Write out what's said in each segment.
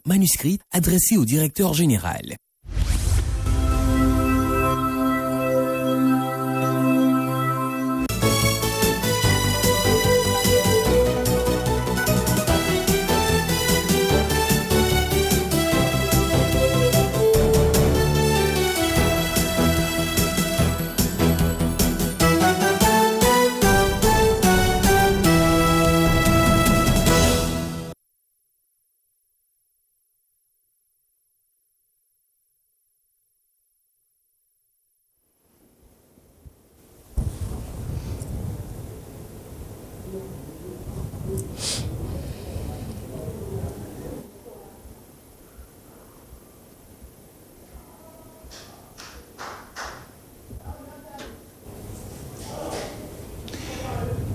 Manuscrit adressé au directeur général.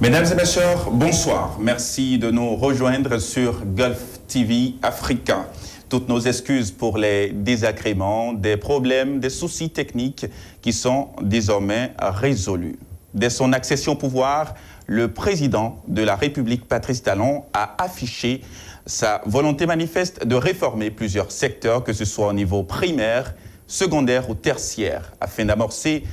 Mesdames et messieurs, bonsoir. Merci de nous rejoindre sur Gulf TV Africa. Toutes nos excuses pour les désagréments, des problèmes, des soucis techniques qui sont désormais résolus. Dès son accession au pouvoir, le président de la République, Patrice Talon, a affiché sa volonté manifeste de réformer plusieurs secteurs, que ce soit au niveau primaire, secondaire ou tertiaire, afin d'amorcer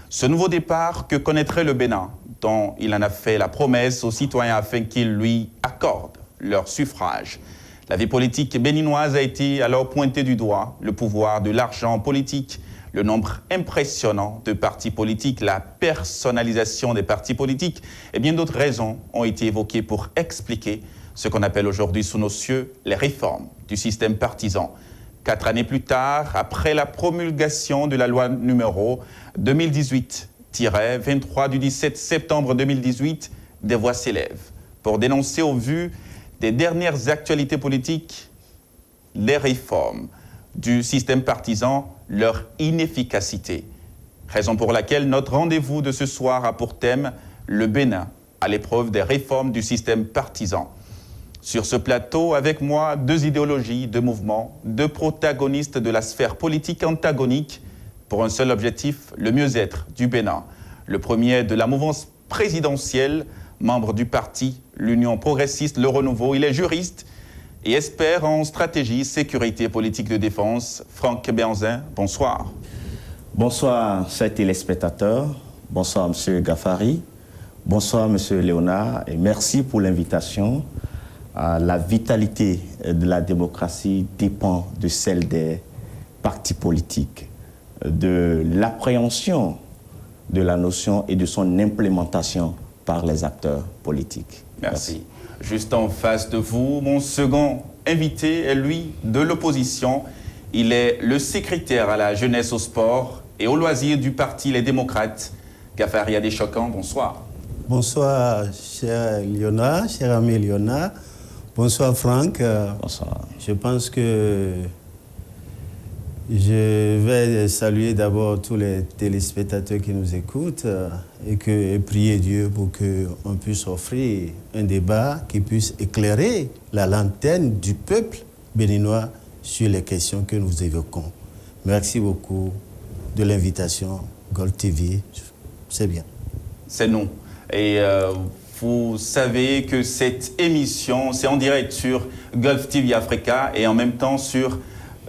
ce nouveau départ que connaîtrait le Bénin, dont il en a fait la promesse aux citoyens afin qu'ils lui accordent leur suffrage. La vie politique béninoise a été alors pointée du doigt, le pouvoir de l'argent politique, le nombre impressionnant de partis politiques, la personnalisation des partis politiques et bien d'autres raisons ont été évoquées pour expliquer ce qu'on appelle aujourd'hui sous nos cieux les réformes du système partisan. 4 années plus tard, après la promulgation de la loi numéro 2018-23 du 17 septembre 2018, des voix s'élèvent pour dénoncer au vu des dernières actualités politiques les réformes du système partisan, leur inefficacité. Raison pour laquelle notre rendez-vous de ce soir a pour thème le Bénin à l'épreuve des réformes du système partisan. Sur ce plateau, avec moi, 2 idéologies, 2 mouvements, 2 protagonistes de la sphère politique antagonique pour un seul objectif, le mieux-être du Bénin. Le premier de la mouvance présidentielle, membre du parti l'Union progressiste, le Renouveau. Il est juriste et expert en stratégie, sécurité, politique de défense. Franck Béanzin, bonsoir. Bonsoir, chers téléspectateurs. Bonsoir, M. Gafari. Bonsoir, M. Léonard. Et merci pour l'invitation. La vitalité de la démocratie dépend de celle des partis politiques, de l'appréhension de la notion et de son implémentation par les acteurs politiques. Merci. Juste en face de vous, mon second invité est lui de l'opposition. Il est le secrétaire à la jeunesse, au sport et aux loisirs du parti Les Démocrates. Gafari Adéchokan, bonsoir. Bonsoir, cher Léonard, cher ami Léonard. Bonsoir Franck. Bonsoir. Je pense que je vais saluer d'abord tous les téléspectateurs qui nous écoutent et prier Dieu pour qu'on puisse offrir un débat qui puisse éclairer la lanterne du peuple béninois sur les questions que nous évoquons. Merci beaucoup de l'invitation, Gold TV. C'est bien. C'est nous. Et vous savez que cette émission, c'est en direct sur Gulf TV Africa et en même temps sur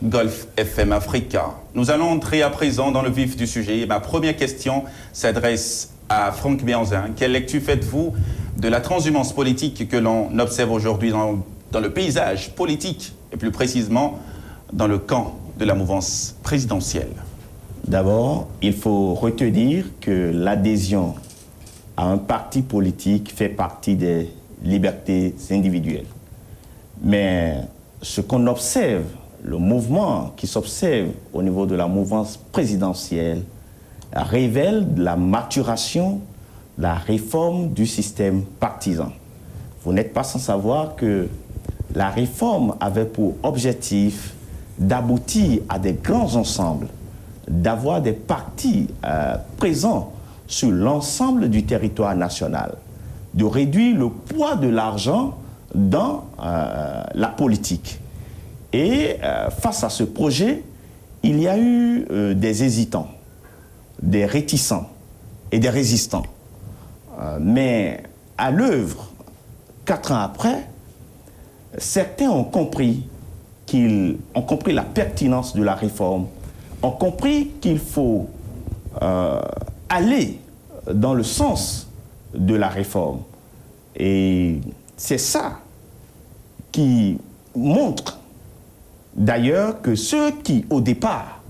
Gulf FM Africa. Nous allons entrer à présent dans le vif du sujet. Et ma première question s'adresse à Franck Béanzin. Quelle lecture faites-vous de la transhumance politique que l'on observe aujourd'hui dans le paysage politique et plus précisément dans le camp de la mouvance présidentielle? D'abord, il faut retenir que l'adhésion à un parti politique fait partie des libertés individuelles. Mais ce qu'on observe, le mouvement qui s'observe au niveau de la mouvance présidentielle révèle la maturation, la réforme du système partisan. Vous n'êtes pas sans savoir que la réforme avait pour objectif d'aboutir à des grands ensembles, d'avoir des partis présents sur l'ensemble du territoire national, de réduire le poids de l'argent dans la politique. Et face à ce projet, il y a eu des hésitants, des réticents et des résistants. Mais à l'œuvre, 4 ans après, certains ont compris qu'ils ont compris la pertinence de la réforme, ont compris qu'il faut aller dans le sens de la réforme. Et c'est ça qui montre d'ailleurs que ceux qui, au départ,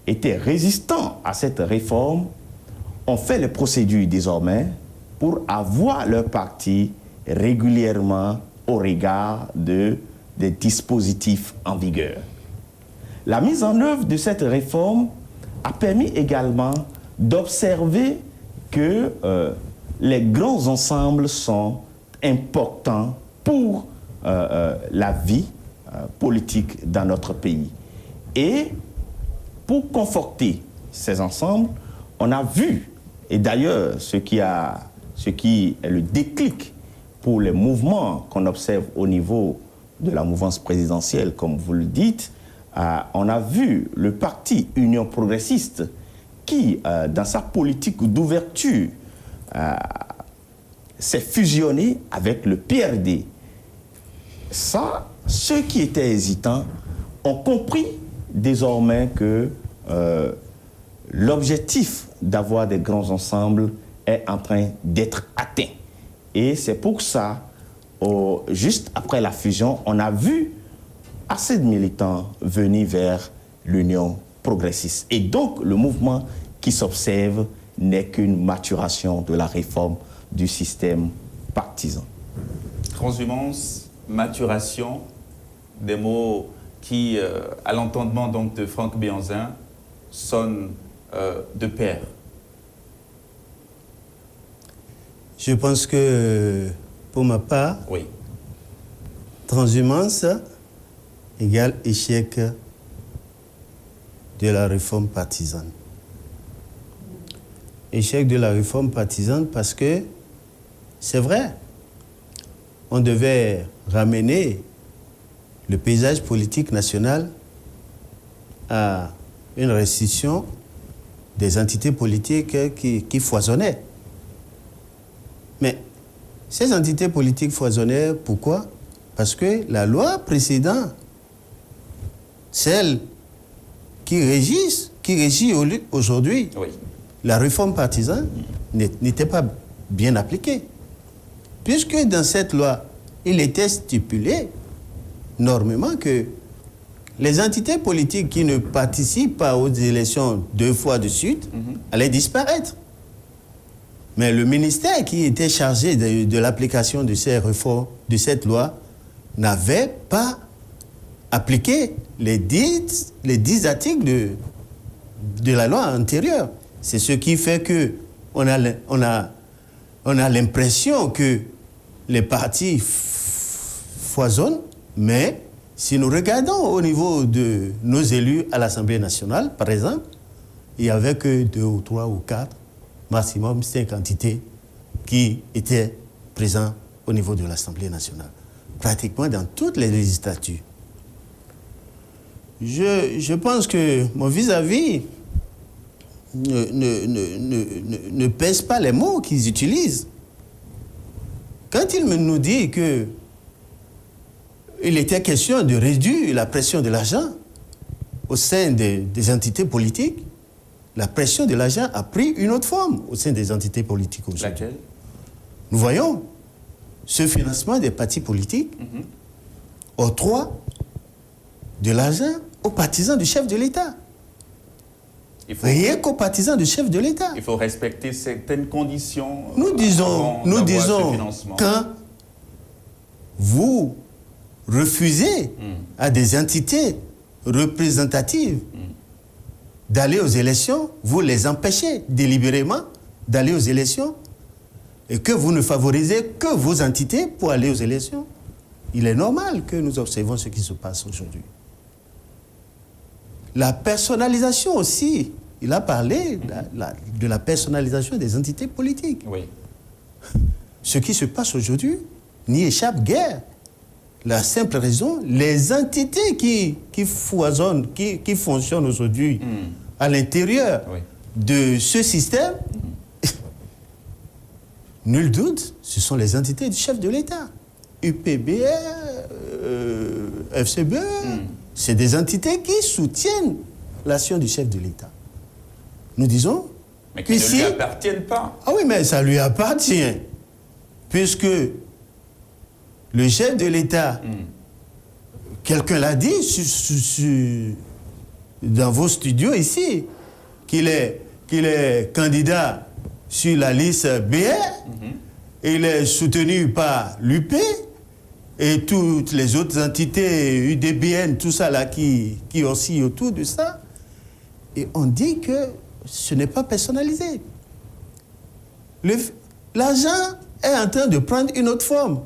étaient résistants à cette réforme ont fait les procédures désormais pour avoir leur parti régulièrement au regard des dispositifs en vigueur. La mise en œuvre de cette réforme a permis également d'observer que les grands ensembles sont importants pour la vie politique dans notre pays. Et pour conforter ces ensembles, on a vu, et d'ailleurs ce qui est le déclic pour les mouvements qu'on observe au niveau de la mouvance présidentielle, comme vous le dites, on a vu le parti Union progressiste qui, dans sa politique d'ouverture, s'est fusionné avec le PRD. Ça, ceux qui étaient hésitants ont compris désormais que l'objectif d'avoir des grands ensembles est en train d'être atteint. Et c'est pour ça, juste après la fusion, on a vu assez de militants venir vers l'Union progressiste. Et donc, le mouvement qui s'observe n'est qu'une maturation de la réforme du système partisan. Transhumance, maturation, des mots qui, à l'entendement donc de Franck Béhanzin, sonnent de pair. Je pense que, pour ma part, oui. Transhumance égale échec de la réforme partisane. Échec de la réforme partisane parce que, c'est vrai, on devait ramener le paysage politique national à une restitution des entités politiques qui foisonnaient. Mais ces entités politiques foisonnaient, pourquoi? Parce que la loi précédente, celle qui régit aujourd'hui, Oui. la réforme partisane, n'était pas bien appliquée. Puisque dans cette loi, il était stipulé normalement que les entités politiques qui ne participent pas aux élections 2 fois de suite allaient disparaître. Mais le ministère qui était chargé de l'application de ces réformes, de cette loi, n'avait pas appliqué les 10 articles de la loi antérieure. C'est ce qui fait qu'on a l'impression que les partis foisonnent, mais si nous regardons au niveau de nos élus à l'Assemblée nationale, par exemple, il n'y avait que 2 ou 3 ou 4, maximum 5 entités qui étaient présentes au niveau de l'Assemblée nationale, pratiquement dans toutes les législatures. Je pense que mon vis-à-vis ne pèse pas les mots qu'ils utilisent. Quand il nous dit que il était question de réduire la pression de l'argent au sein des entités politiques, la pression de l'argent a pris une autre forme au sein des entités politiques aujourd'hui. Laquelle? Nous voyons ce financement des partis politiques octroie de l'argent aux partisans du chef de l'État. Rien qu'aux partisans du chef de l'État. Il faut respecter certaines conditions. Nous disons, quand vous refusez à des entités représentatives d'aller aux élections, vous les empêchez délibérément d'aller aux élections et que vous ne favorisez que vos entités pour aller aux élections, il est normal que nous observons ce qui se passe aujourd'hui. La personnalisation aussi, il a parlé de la personnalisation des entités politiques. Oui. Ce qui se passe aujourd'hui n'y échappe guère. La simple raison, les entités qui foisonnent, qui fonctionnent aujourd'hui à l'intérieur de ce système, nul doute, ce sont les entités du chef de l'État. UPBR, FCBE, c'est des entités qui soutiennent l'action du chef de l'État. Nous disons... Mais qui ne lui appartiennent pas. Ah oui, mais ça lui appartient. Puisque le chef de l'État, quelqu'un l'a dit dans vos studios ici, qu'il est candidat sur la liste BR, il est soutenu par l'UP et toutes les autres entités, UDBN, tout ça là qui oscille autour de ça. Et on dit que ce n'est pas personnalisé. L'argent est en train de prendre une autre forme.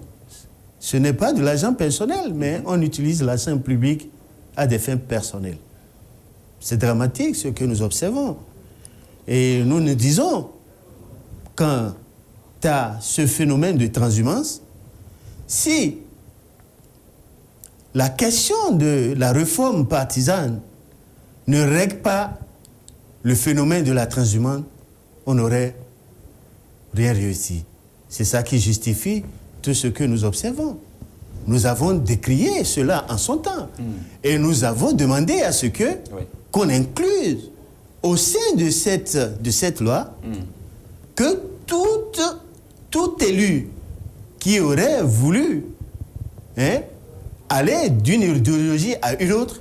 Ce n'est pas de l'argent personnel, mais on utilise l'argent public à des fins personnelles. C'est dramatique ce que nous observons. Et nous nous disons, quand tu as ce phénomène de transhumance, si la question de la réforme partisane ne règle pas le phénomène de la transhumance, on n'aurait rien réussi. C'est ça qui justifie tout ce que nous observons. Nous avons décrié cela en son temps. Et nous avons demandé à ce que qu'on incluse au sein de cette loi que tout élu qui aurait voulu aller d'une idéologie à une autre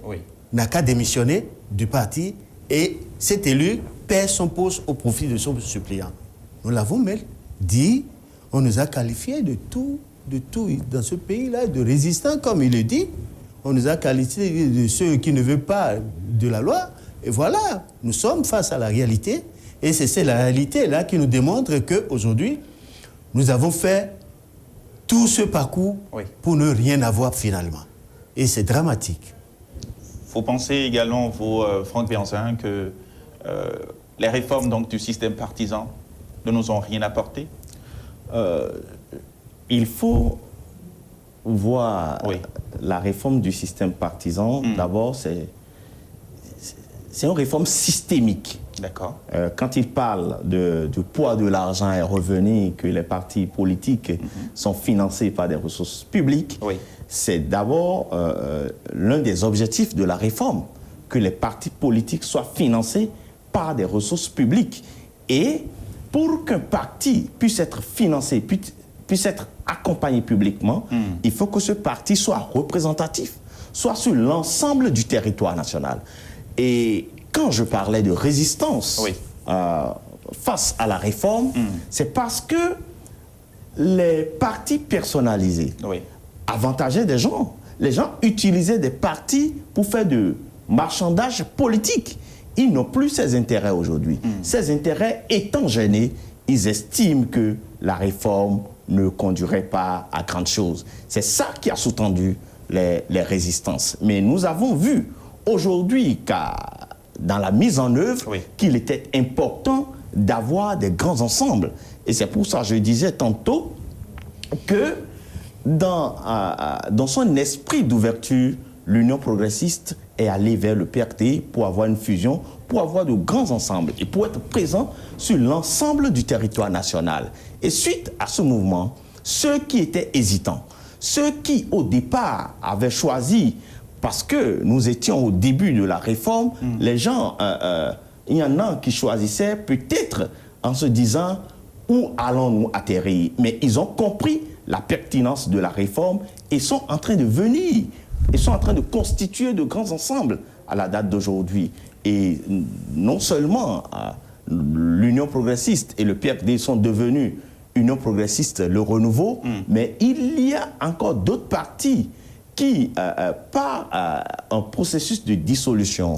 n'a qu'à démissionner du parti et cet élu perd son poste au profit de son suppléant. Nous l'avons même dit, on nous a qualifiés de tout dans ce pays-là, de résistants, comme il le dit. On nous a qualifiés de ceux qui ne veulent pas de la loi. Et voilà, nous sommes face à la réalité. Et c'est la réalité-là qui nous démontre qu'aujourd'hui, nous avons fait tout ce parcours pour ne rien avoir finalement. Et c'est dramatique. Vous pensez également, vous, Franck Béhanzin, que les réformes donc, du système partisan ne nous ont rien apporté? Il faut voir la réforme du système partisan. D'abord, c'est une réforme systémique. D'accord. Quand il parle du poids de l'argent et revenus, que les partis politiques sont financés par des ressources publiques, c'est d'abord l'un des objectifs de la réforme, que les partis politiques soient financés par des ressources publiques. Et pour qu'un parti puisse être financé, puisse être accompagné publiquement, il faut que ce parti soit représentatif, soit sur l'ensemble du territoire national. Et quand je parlais de résistance face à la réforme, c'est parce que les partis personnalisés avantageaient des gens. Les gens utilisaient des partis pour faire de marchandage politique. Ils n'ont plus ces intérêts aujourd'hui. Ces intérêts étant gênés, ils estiment que la réforme ne conduirait pas à grande chose. C'est ça qui a sous-tendu les résistances. Mais nous avons vu aujourd'hui dans la mise en œuvre qu'il était important d'avoir des grands ensembles. Et c'est pour ça que je disais tantôt que dans son esprit d'ouverture, l'Union progressiste est allée vers le PRT pour avoir une fusion, pour avoir de grands ensembles et pour être présent sur l'ensemble du territoire national. Et suite à ce mouvement, ceux qui étaient hésitants, ceux qui au départ avaient choisi, parce que nous étions au début de la réforme, les gens, il y en a qui choisissaient peut-être en se disant où allons-nous atterrir. Mais ils ont compris la pertinence de la réforme et sont en train de venir. Ils sont en train de constituer de grands ensembles à la date d'aujourd'hui. Et non seulement l'Union progressiste et le PRD sont devenus Union progressiste, le renouveau, mais il y a encore d'autres partis qui, par un processus de dissolution,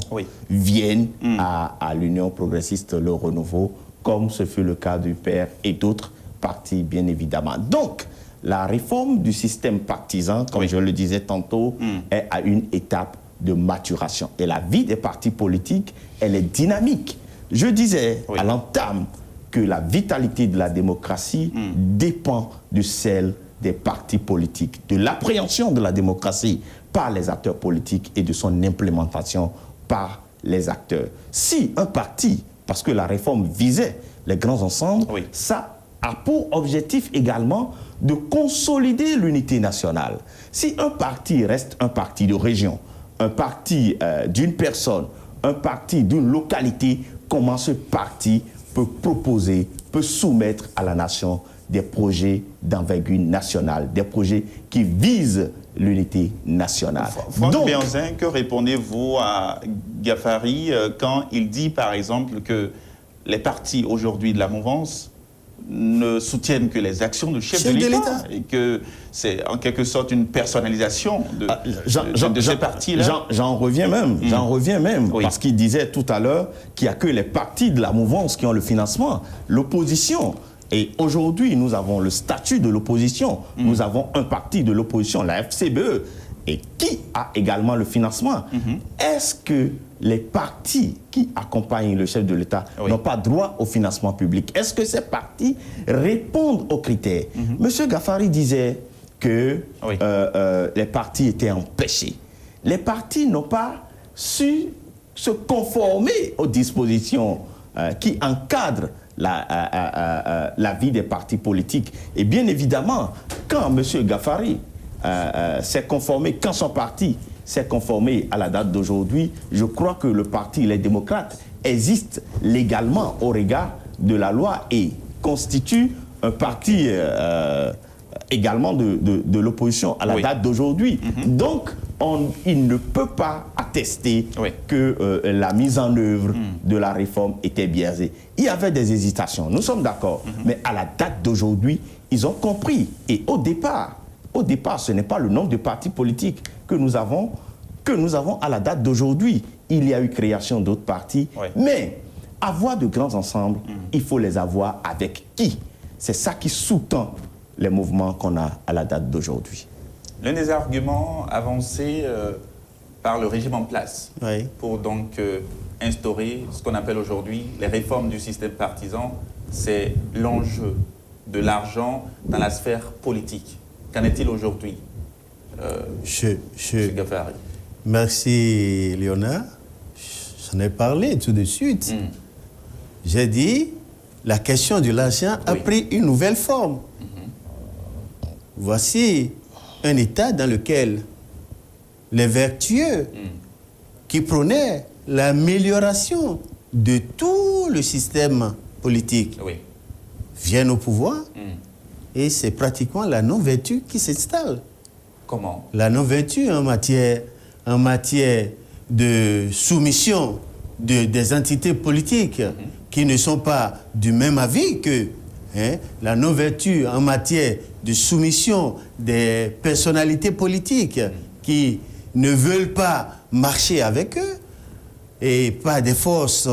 viennent à l'Union progressiste, le renouveau, comme ce fut le cas du PR et d'autres partis, bien évidemment. Donc, la réforme du système partisan, comme je le disais tantôt, est à une étape de maturation. Et la vie des partis politiques, elle est dynamique. Je disais à l'entame que la vitalité de la démocratie dépend de celle des partis politiques, de l'appréhension de la démocratie par les acteurs politiques et de son implémentation par les acteurs. Si un parti, parce que la réforme visait les grands ensembles, ça a pour objectif également de consolider l'unité nationale. Si un parti reste un parti de région, un parti d'une personne, un parti d'une localité, comment ce parti peut proposer, peut soumettre à la nation des projets d'envergure nationale, des projets qui visent l'unité nationale. Franck Béhanzin, que répondez-vous à Gafari quand il dit par exemple que les partis aujourd'hui de la mouvance ne soutiennent que les actions du chef de l'État et que c'est en quelque sorte une personnalisation de ces partis-là? J'en reviens même, Oui. Parce qu'il disait tout à l'heure qu'il n'y a que les partis de la mouvance qui ont le financement, l'opposition. Et aujourd'hui, nous avons le statut de l'opposition. Nous avons un parti de l'opposition, la FCBE, et qui a également le financement. Est-ce que les partis qui accompagnent le chef de l'État n'ont pas droit au financement public? Est-ce que ces partis répondent aux critères? Monsieur Gafari disait que les partis étaient empêchés. Les partis n'ont pas su se conformer aux dispositions qui encadrent la vie des partis politiques. Et bien évidemment, quand M. Gafari s'est conformé, quand son parti s'est conformé à la date d'aujourd'hui, je crois que le parti Les Démocrates existe légalement au regard de la loi et constitue un parti également de l'opposition à la date d'aujourd'hui. Donc, il ne peut pas attester que la mise en œuvre de la réforme était biaisée. Il y avait des hésitations, nous sommes d'accord, mais à la date d'aujourd'hui, ils ont compris. Et au départ, ce n'est pas le nombre de partis politiques que nous avons à la date d'aujourd'hui. Il y a eu création d'autres partis, mais avoir de grands ensembles, il faut les avoir avec qui? C'est ça qui sous-tend les mouvements qu'on a à la date d'aujourd'hui. L'un des arguments avancés par le régime en place pour donc instaurer ce qu'on appelle aujourd'hui les réformes du système partisan, c'est l'enjeu de l'argent dans la sphère politique. Qu'en est-il aujourd'hui, M. Gafari? Merci, Léonard. J'en ai parlé tout de suite. J'ai dit, la question de l'argent a pris une nouvelle forme. Voici un État dans lequel les vertueux qui prônaient l'amélioration de tout le système politique viennent au pouvoir et c'est pratiquement la non-vertu qui s'installe. Comment? La non-vertu en matière de soumission des entités politiques qui ne sont pas du même avis que la non-vertu en matière de soumission des personnalités politiques qui ne veulent pas marcher avec eux et pas des forces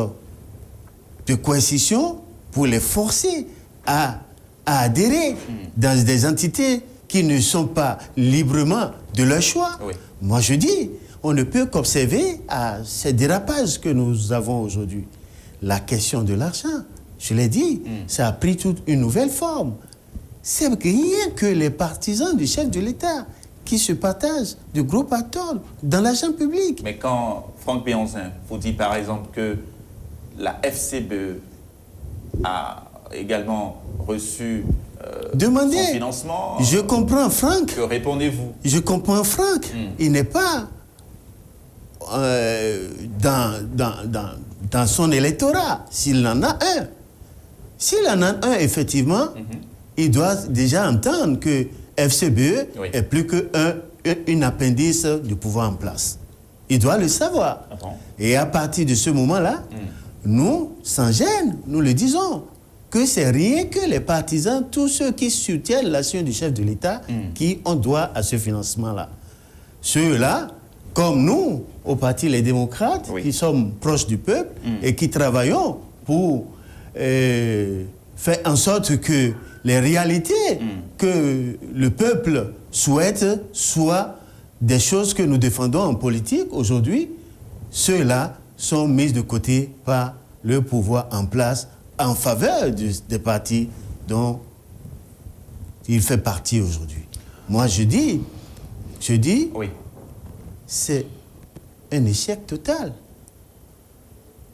de coercition pour les forcer à adhérer dans des entités qui ne sont pas librement de leur choix. Moi, je dis, on ne peut qu'observer à ces dérapages que nous avons aujourd'hui. La question de l'argent, je l'ai dit, ça a pris toute une nouvelle forme. C'est rien que les partisans du chef de l'État qui se partagent de gros pactoles dans l'argent public. Mais quand Franck Béhanzin vous dit par exemple que la FCBE a également reçu son financement... Je comprends Franck. Que répondez-vous? Je comprends Franck. Il n'est pas dans son électorat, s'il en a un. S'il en a un, effectivement, il doit déjà entendre que FCBE est plus qu'un appendice du pouvoir en place. Il doit le savoir. Et à partir de ce moment-là, nous, sans gêne, nous le disons, que c'est rien que les partisans, tous ceux qui soutiennent l'action du chef de l'État, qui ont droit à ce financement-là. Ceux-là, comme nous, au Parti Les Démocrates, qui sommes proches du peuple et qui travaillons pour faire en sorte que les réalités que le peuple souhaite soient des choses que nous défendons en politique aujourd'hui, ceux-là sont mis de côté par le pouvoir en place en faveur des partis dont il fait partie aujourd'hui. Moi, je dis, c'est un échec total.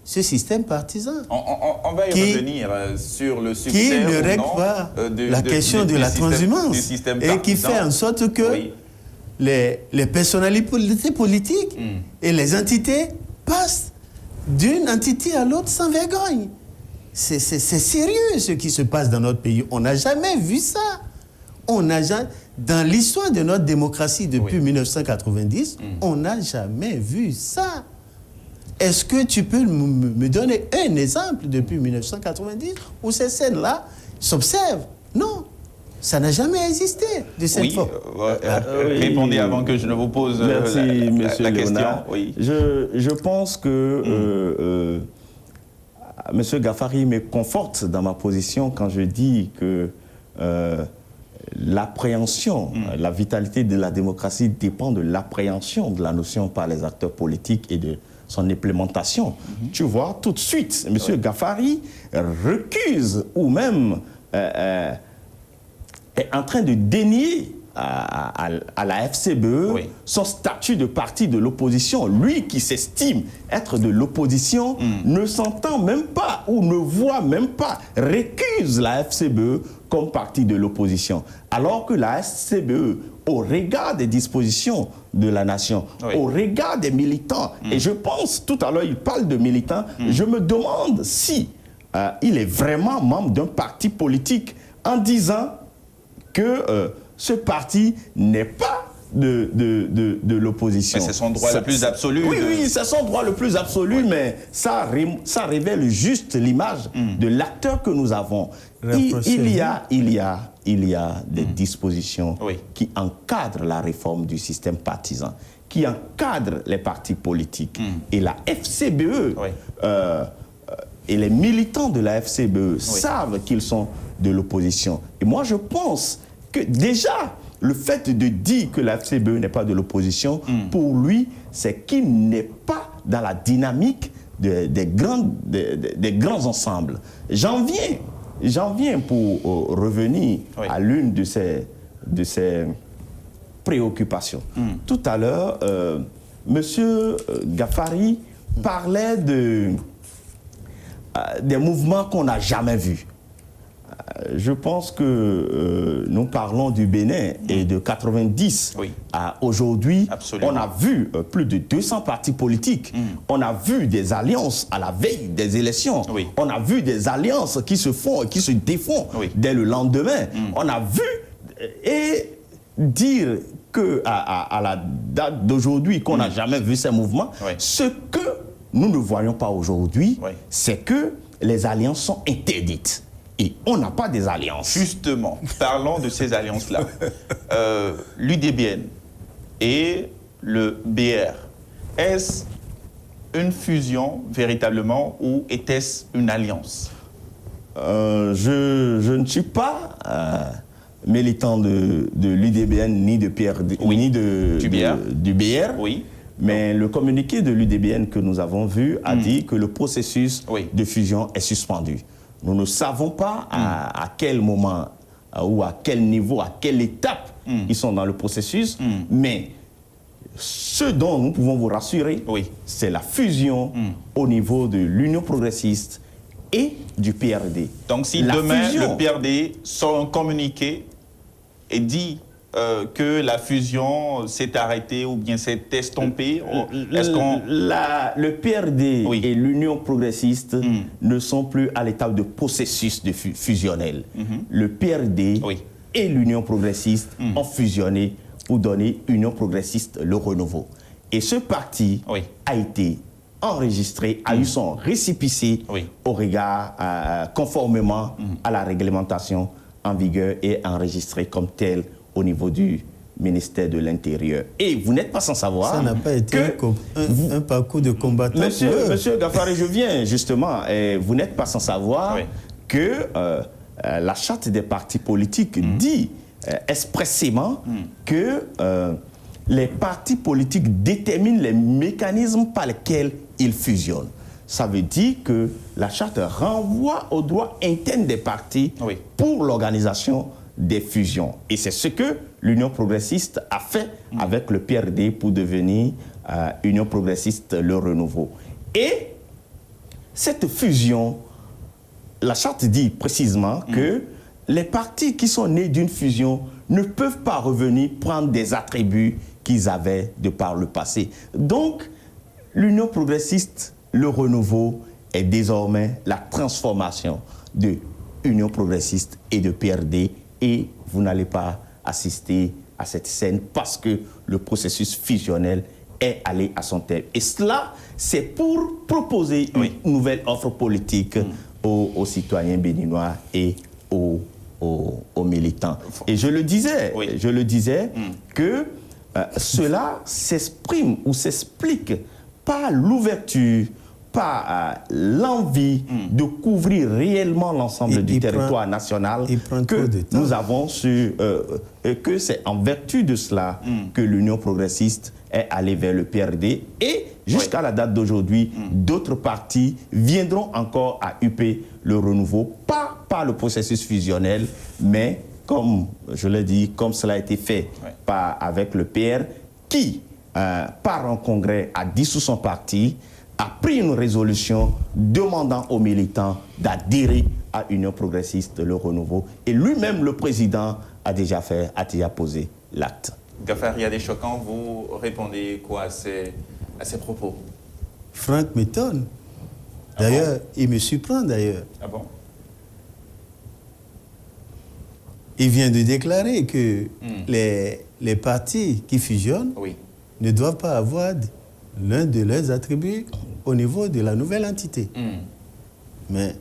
Ce système partisan. On va y revenir sur le succès qui ne ou règle non pas la question de la transhumance du système et qui fait en sorte que les personnalités politiques et les entités passent d'une entité à l'autre sans vergogne. C'est sérieux ce qui se passe dans notre pays. On n'a jamais vu ça. Dans l'histoire de notre démocratie depuis 1990, on n'a jamais vu ça. Est-ce que tu peux me donner un exemple depuis 1990 où ces scènes-là s'observent? Non. Ça n'a jamais existé de cette forme. Répondez avant que je ne vous pose la question. Oui. Je pense que M. Ghaffari me conforte dans ma position quand je dis que l'appréhension, la vitalité de la démocratie dépend de l'appréhension de la notion par les acteurs politiques et de son implémentation. Tu vois, tout de suite, M. Ghaffari recuse ou même est en train de dénier à la FCBE son statut de parti de l'opposition. Lui qui s'estime être de l'opposition ne s'entend même pas ou ne voit même pas, récuse la FCBE comme parti de l'opposition. Alors que la FCBE, au regard des dispositions de la nation, au regard des militants, et je pense, tout à l'heure il parle de militants, je me demande si il est vraiment membre d'un parti politique en disant que ce parti n'est pas de l'opposition. C'est son droit le plus absolu. Oui, c'est son droit le plus absolu, mais ça révèle juste l'image de l'acteur que nous avons. Il y a des dispositions qui encadrent la réforme du système partisan, qui encadrent les partis politiques. Et la FCBE et les militants de la FCBE savent qu'ils sont de l'opposition. Et moi, je pense que déjà, le fait de dire que la FCBE n'est pas de l'opposition, pour lui, c'est qu'il n'est pas dans la dynamique des grands ensembles. J'en viens pour revenir à l'une de ces préoccupations. Tout à l'heure, M. Ghaffari parlait des mouvements qu'on n'a jamais vus. Je pense que nous parlons du Bénin et de 90 à aujourd'hui. On a vu plus de 200 partis politiques. On a vu des alliances à la veille des élections. On a vu des alliances qui se font et qui se défont dès le lendemain. On a vu et dire qu'à la date d'aujourd'hui qu'on n'a jamais vu ces mouvements. Ce que nous ne voyons pas aujourd'hui, c'est que les alliances sont interdites. Et on n'a pas des alliances. Justement, parlons de ces alliances-là. L'UDBN et le BR, est-ce une fusion véritablement ou était-ce une alliance? Je ne suis pas militant de l'UDBN ni de PRD, ni du BR. Mais le communiqué de l'UDBN que nous avons vu a dit que le processus de fusion est suspendu. Nous ne savons pas à quel moment ou à quel niveau, à quelle étape ils sont dans le processus, mais ce dont nous pouvons vous rassurer, c'est la fusion au niveau de l'Union progressiste et du PRD. Donc si demain le PRD sort un communiqué et dit que la fusion s'est arrêtée ou bien s'est estompée, le PRD et l'Union progressiste ne sont plus à l'étape de processus de fusionnel. Le PRD et l'Union progressiste ont fusionné pour donner Union progressiste le renouveau. Et ce parti a été enregistré, a eu son récépissé au regard, conformément à la réglementation en vigueur et enregistré comme tel au niveau du ministère de l'Intérieur. Et vous n'êtes pas sans savoir... Ça n'a pas été un parcours de combattant. Monsieur Ghaffari, je viens justement, et vous n'êtes pas sans savoir que la charte des partis politiques dit expressément que les partis politiques déterminent les mécanismes par lesquels ils fusionnent. Ça veut dire que la charte renvoie au droit interne des partis pour l'organisation des fusions. Et c'est ce que l'Union progressiste a fait avec le PRD pour devenir Union progressiste le renouveau. Et cette fusion, la charte dit précisément que les partis qui sont nés d'une fusion ne peuvent pas revenir prendre des attributs qu'ils avaient de par le passé. Donc, l'Union progressiste, le renouveau, est désormais la transformation de Union progressiste et de PRD, et vous n'allez pas assister à cette scène parce que le processus fusionnel est allé à son terme. Et cela, c'est pour proposer une nouvelle offre politique aux citoyens béninois et aux militants. Et je le disais, que cela s'exprime ou s'explique par l'ouverture, par l'envie de couvrir réellement l'ensemble du territoire national que nous avons su, que c'est en vertu de cela que l'Union progressiste est allée vers le PRD, et jusqu'à la date d'aujourd'hui, d'autres partis viendront encore à UP le renouveau, pas par le processus fusionnel, mais comme je l'ai dit, comme cela a été fait avec le PR, qui, par un congrès, a dissous son parti, a pris une résolution demandant aux militants d'adhérer à Union progressiste, le renouveau. Et lui-même, le président, a déjà posé l'acte. Gafar Yadé Choquant, vous répondez quoi à ces propos? Franck m'étonne. D'ailleurs, il me surprend d'ailleurs. Ah bon? Il vient de déclarer que les partis qui fusionnent ne doivent pas avoir l'un de leurs attributs au niveau de la nouvelle entité. Mais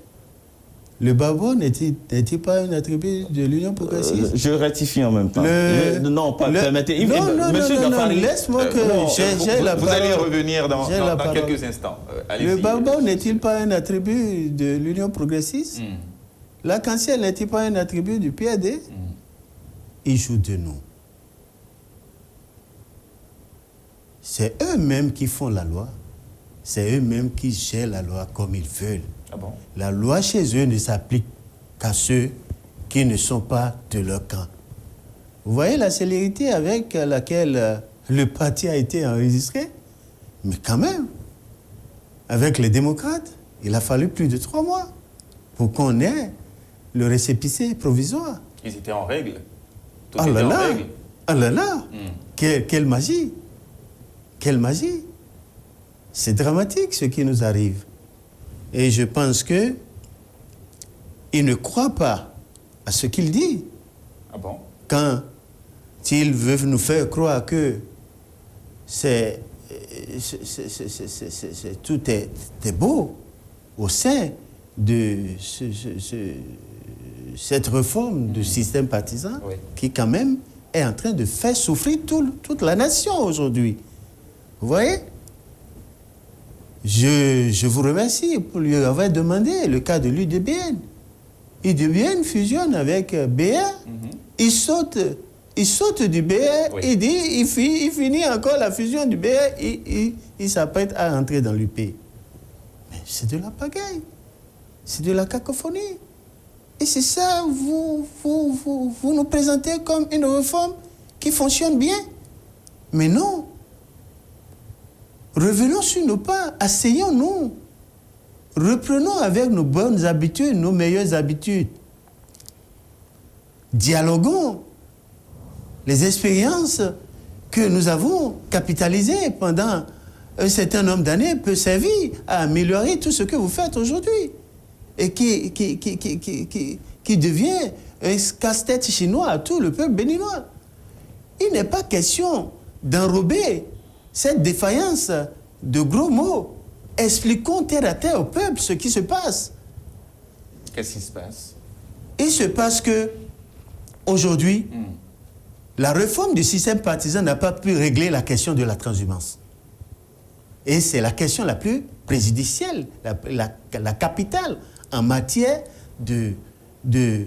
le Babo n'est-il pas un attribut de l'Union progressiste? Je rectifie en même temps. Permettez. Non, laisse-moi que j'ai la parole. Vous allez revenir dans quelques instants. Le Babo n'est-il pas un attribut de l'Union progressiste? L'arc-en-ciel n'est-il pas un attribut du PAD? Ils jouent de nous. C'est eux-mêmes qui font la loi. C'est eux-mêmes qui gèrent la loi comme ils veulent. Ah bon? La loi chez eux ne s'applique qu'à ceux qui ne sont pas de leur camp. Vous voyez la célérité avec laquelle le parti a été enregistré? Mais quand même, avec les démocrates, il a fallu plus de 3 mois pour qu'on ait le récépissé provisoire. Ils étaient en règle. Tout Ah était là en là, règle. ah là là, quelle magie, quelle magie. C'est dramatique ce qui nous arrive. Et je pense que il ne croit pas à ce qu'il dit. Ah bon? Quand il veut nous faire croire que tout est beau au sein de cette réforme du système partisan qui quand même est en train de faire souffrir toute la nation aujourd'hui. Vous voyez? Je vous remercie pour lui avoir demandé le cas de l'UDBN. UDBN fusionne avec BR, il saute du BR, il dit, il finit encore la fusion du BR, il s'apprête à entrer dans l'UP. Mais c'est de la pagaille, c'est de la cacophonie. Et c'est ça, vous nous présentez comme une réforme qui fonctionne bien. Mais non. Revenons sur nos pas, asseyons-nous. Reprenons avec nos bonnes habitudes, nos meilleures habitudes. Dialoguons. Les expériences que nous avons capitalisées pendant un certain nombre d'années peuvent servir à améliorer tout ce que vous faites aujourd'hui. Et qui devient un casse-tête chinois à tout le peuple béninois. Il n'est pas question d'enrober cette défaillance de gros mots. Expliquons terre à terre au peuple ce qui se passe. Qu'est-ce qui se passe? Il se passe que, aujourd'hui, la réforme du système partisan n'a pas pu régler la question de la transhumance. Et c'est la question la plus préjudicielle, la capitale en matière des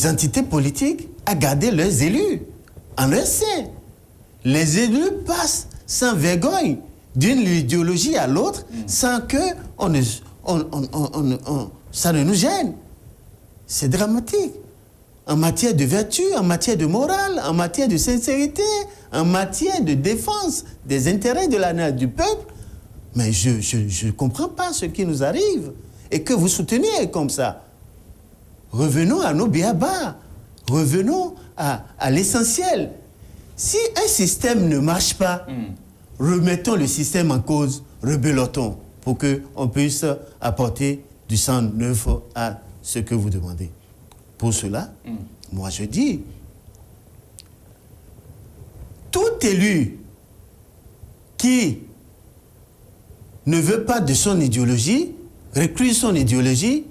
entités politiques à garder leurs élus en leur sein. Les élus passent sans vergogne d'une idéologie à l'autre sans que ça ne nous gêne. C'est dramatique. En matière de vertu, en matière de morale, en matière de sincérité, en matière de défense des intérêts du peuple. Mais je ne comprends pas ce qui nous arrive et que vous souteniez comme ça. Revenons à nos béabas. Revenons à l'essentiel. Si un système ne marche pas, remettons le système en cause, rebellotons, pour qu'on puisse apporter du sang neuf à ce que vous demandez. Pour cela, moi je dis, tout élu qui ne veut pas de son idéologie, recrute son idéologie,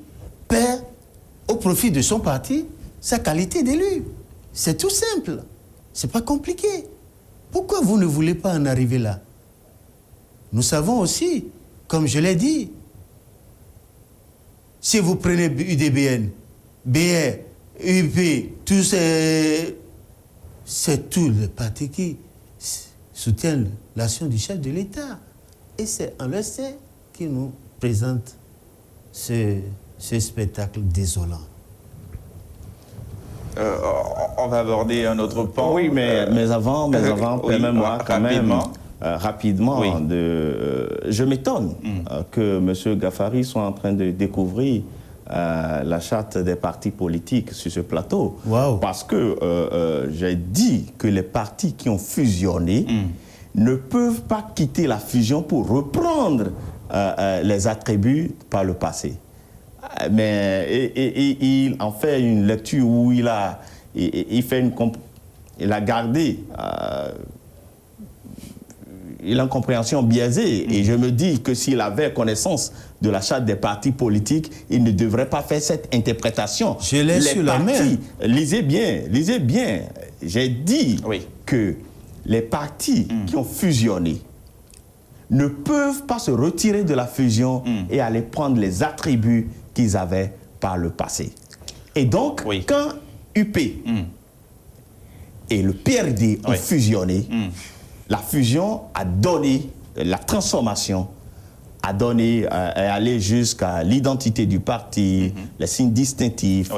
perd au profit de son parti sa qualité d'élu. C'est tout simple. C'est pas compliqué. Pourquoi vous ne voulez pas en arriver là? Nous savons aussi, comme je l'ai dit, si vous prenez UDBN, BR, UP, tout c'est tout le parti qui soutient l'action du chef de l'État. Et c'est un leçon qui nous présente ce spectacle désolant. On va aborder un autre pan. Oui, mais avant, permets-moi quand même rapidement, Oui. je m'étonne que M. Gaffari soit en train de découvrir la charte des partis politiques sur ce plateau. Wow. Parce que j'ai dit que les partis qui ont fusionné ne peuvent pas quitter la fusion pour reprendre les attributs par le passé. Mais il en fait une lecture où il a gardé il a une compréhension biaisée. Et je me dis que s'il avait connaissance de la charte des partis politiques, il ne devrait pas faire cette interprétation. Je l'ai sur la main. Lisez bien. J'ai dit que les partis qui ont fusionné ne peuvent pas se retirer de la fusion et aller prendre les attributs qu'ils avaient par le passé. Et donc, quand UP et le PRD ont fusionné, la fusion a donné, la transformation a donné, est allée jusqu'à l'identité du parti, les signes distinctifs,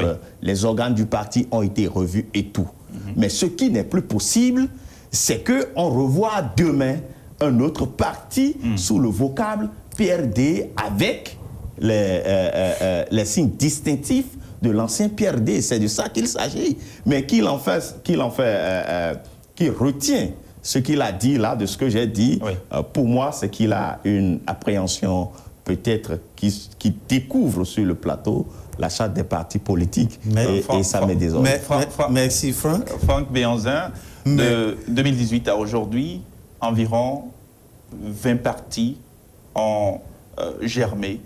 les organes du parti ont été revus et tout. Mais ce qui n'est plus possible, c'est qu'on revoit demain un autre parti sous le vocable PRD avec les signes distinctifs de l'ancien PRD. C'est de ça qu'il s'agit. Mais qu'il retient ce qu'il a dit là, de ce que j'ai dit, pour moi, c'est qu'il a une appréhension peut-être qui découvre sur le plateau la charte des partis politiques et ça met des ordres. Merci Franck. Franck Béhanzin, de 2018 à aujourd'hui, environ 20 partis ont germé,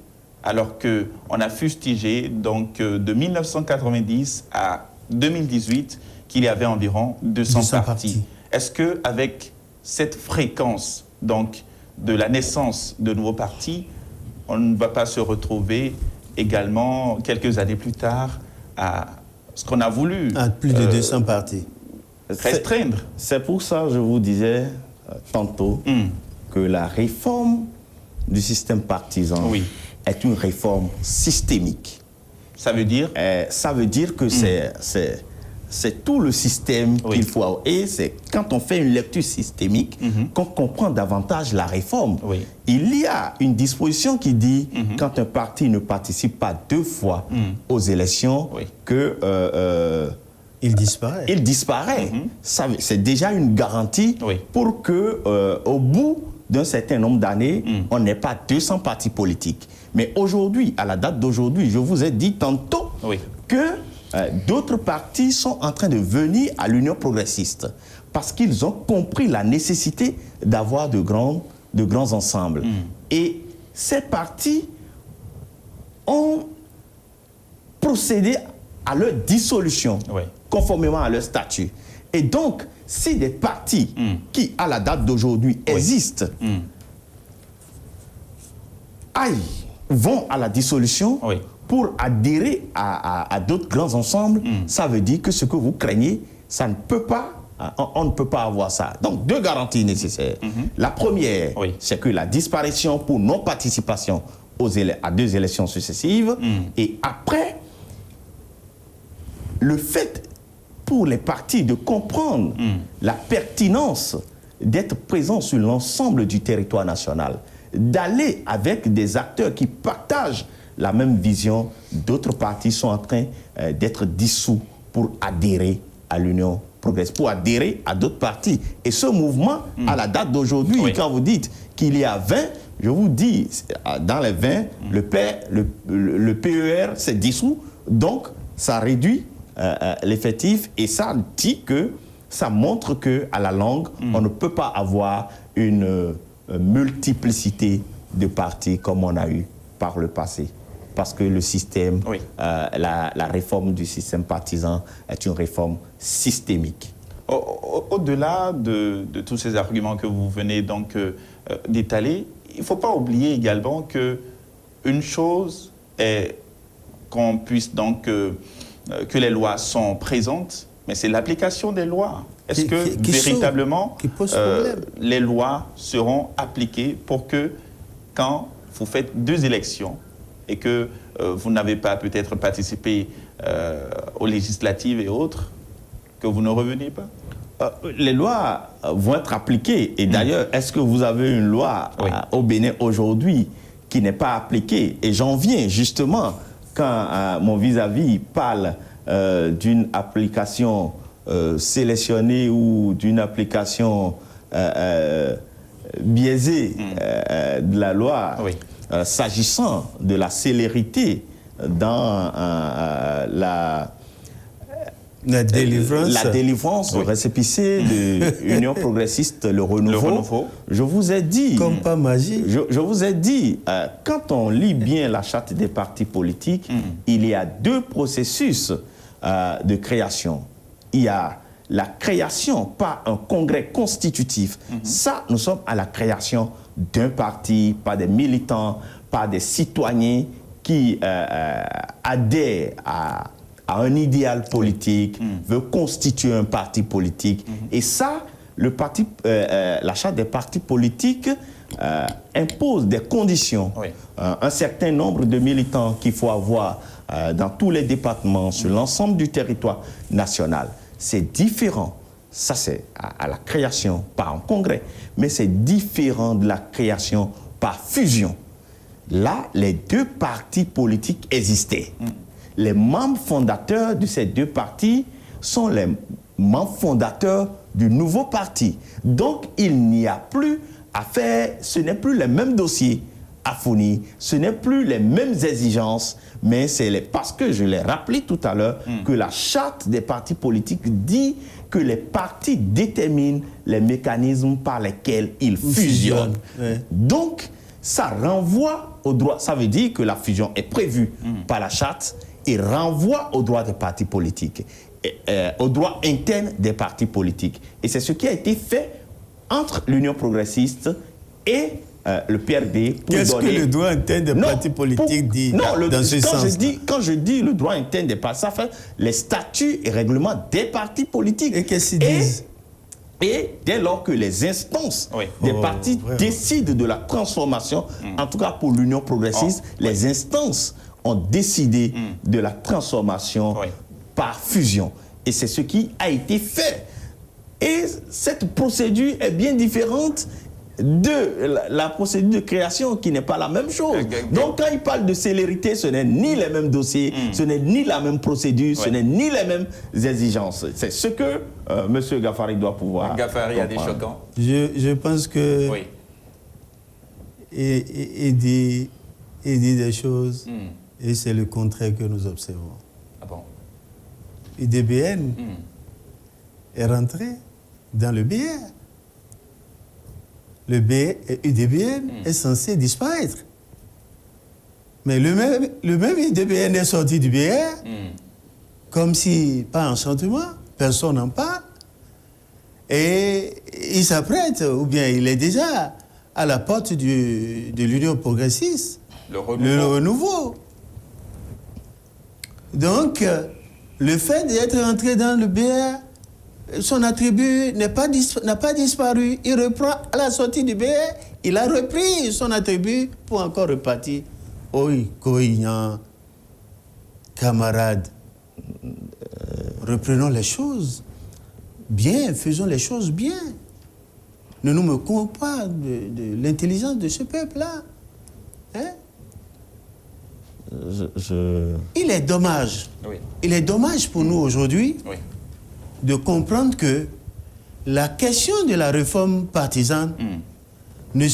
alors qu'on a fustigé donc, de 1990 à 2018 qu'il y avait environ 200 partis. Est-ce qu'avec cette fréquence donc, de la naissance de nouveaux partis, on ne va pas se retrouver également quelques années plus tard à ce qu'on a voulu à plus de 200 partis. Restreindre. C'est pour ça que je vous disais tantôt que la réforme du système partisan est une réforme systémique. Ça veut dire que c'est tout le système qu'il faut avoir. Et c'est quand on fait une lecture systémique qu'on comprend davantage la réforme. Il y a une disposition qui dit quand un parti ne participe pas 2 fois aux élections que il disparaît. Il disparaît. C'est déjà une garantie pour que au bout d'un certain nombre d'années, on n'ait pas 200 partis politiques. Mais aujourd'hui, à la date d'aujourd'hui, je vous ai dit tantôt que d'autres partis sont en train de venir à l'Union progressiste parce qu'ils ont compris la nécessité d'avoir de grands ensembles. Et ces partis ont procédé à leur dissolution conformément à leur statut. Et donc, si des partis qui, à la date d'aujourd'hui, existent, vont à la dissolution pour adhérer à d'autres grands ensembles, ça veut dire que ce que vous craignez, ça ne peut pas, on ne peut pas avoir ça. Donc, 2 garanties nécessaires. La première, c'est que la disparition pour non-participation à 2 élections successives, et après, le fait pour les partis de comprendre la pertinence d'être présents sur l'ensemble du territoire national, d'aller avec des acteurs qui partagent la même vision. D'autres partis sont en train d'être dissous pour adhérer à l'Union progressiste, pour adhérer à d'autres partis. Et ce mouvement, à la date d'aujourd'hui, quand vous dites qu'il y a 20, je vous dis, dans les 20, le PER s'est dissous, donc ça réduit l'effectif, et ça dit que, ça montre qu'à la longue, on ne peut pas avoir une multiplicité de partis comme on a eu par le passé. Parce que le système, la réforme du système partisan est une réforme systémique. Au-delà de tous ces arguments que vous venez donc d'étaler, il ne faut pas oublier également qu'une chose est qu'on puisse donc, que les lois sont présentes, mais c'est l'application des lois. Est-ce que véritablement les lois seront appliquées pour que quand vous faites 2 élections et que vous n'avez pas peut-être participé aux législatives et autres, que vous ne reveniez pas? Les lois vont être appliquées. Et d'ailleurs, est-ce que vous avez une loi au Bénin aujourd'hui qui n'est pas appliquée? Et j'en viens justement quand mon vis-à-vis parle d'une application sélectionnée ou d'une application biaisée de la loi, s'agissant de la célérité dans la délivrance au récépissé de l'Union progressiste, le renouveau. Je vous ai dit, comme pas magie. Je vous ai dit, quand on lit bien la charte des partis politiques, il y a 2 processus de création. Il y a la création par un congrès constitutif. Ça, nous sommes à la création d'un parti, par des militants, par des citoyens qui adhèrent à un idéal politique, veut constituer un parti politique. Et ça, la charte des partis politiques impose des conditions. Un certain nombre de militants qu'il faut avoir dans tous les départements, sur l'ensemble du territoire national. C'est différent. Ça, c'est à la création par un congrès. Mais c'est différent de la création par fusion. Là, les 2 partis politiques existaient. Les membres fondateurs de ces 2 partis sont les membres fondateurs du nouveau parti. Donc, il n'y a plus à faire, ce n'est plus les mêmes dossiers à fournir, ce n'est plus les mêmes exigences, mais c'est parce que je l'ai rappelé tout à l'heure, que la charte des partis politiques dit que les partis déterminent les mécanismes par lesquels ils fusionnent. Donc, ça renvoie au droit, ça veut dire que la fusion est prévue par la charte et renvoie au droit des partis politiques, au droit interne des partis politiques. Et c'est ce qui a été fait entre l'Union progressiste et le PRD. Qu'est-ce que le droit interne des partis politiques dit dans ce sens? Quand je dis le droit interne des partis, ça fait les statuts et règlements des partis politiques. Et qu'est-ce qu'ils disent? Et dès lors que les instances des partis décident de la transformation, en tout cas pour l'Union progressiste, les instances ont décidé de la transformation par fusion. Et c'est ce qui a été fait. Et cette procédure est bien différente de la procédure de création qui n'est pas la même chose. Donc quand il parle de célérité, ce n'est ni les mêmes dossiers, ce n'est ni la même procédure, ce n'est ni les mêmes exigences. C'est ce que M. Gafari doit pouvoir Gafari a des choquants. Je pense que il dit des choses et c'est le contraire que nous observons. Ah bon? UDBN est rentré dans le BR. Le UDBN est censé disparaître. Mais le même UDBN est sorti du BR, comme si, pas enchantement, personne n'en parle. Et il s'apprête, ou bien il est déjà à la porte de l'Union progressiste, le renouveau. Donc, le fait d'être rentré dans le BR, son attribut n'a pas disparu. Il reprend à la sortie du BR, il a repris son attribut pour encore repartir. Oui, Koïan, camarades, reprenons les choses bien, faisons les choses bien. Ne nous moquons pas de l'intelligence de ce peuple-là. Hein? Il est dommage. Il est dommage pour nous aujourd'hui de comprendre que la question de la réforme partisane ne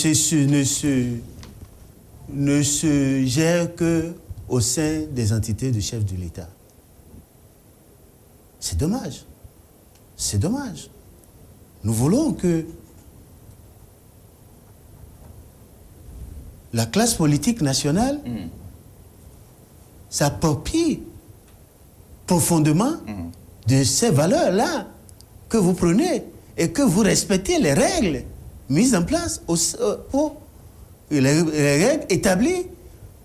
se gère qu'au sein des entités de chefs de l'État. C'est dommage. C'est dommage. Nous voulons que la classe politique nationale s'approprie profondément de ces valeurs-là que vous prenez et que vous respectez les règles mises en place pour les règles établies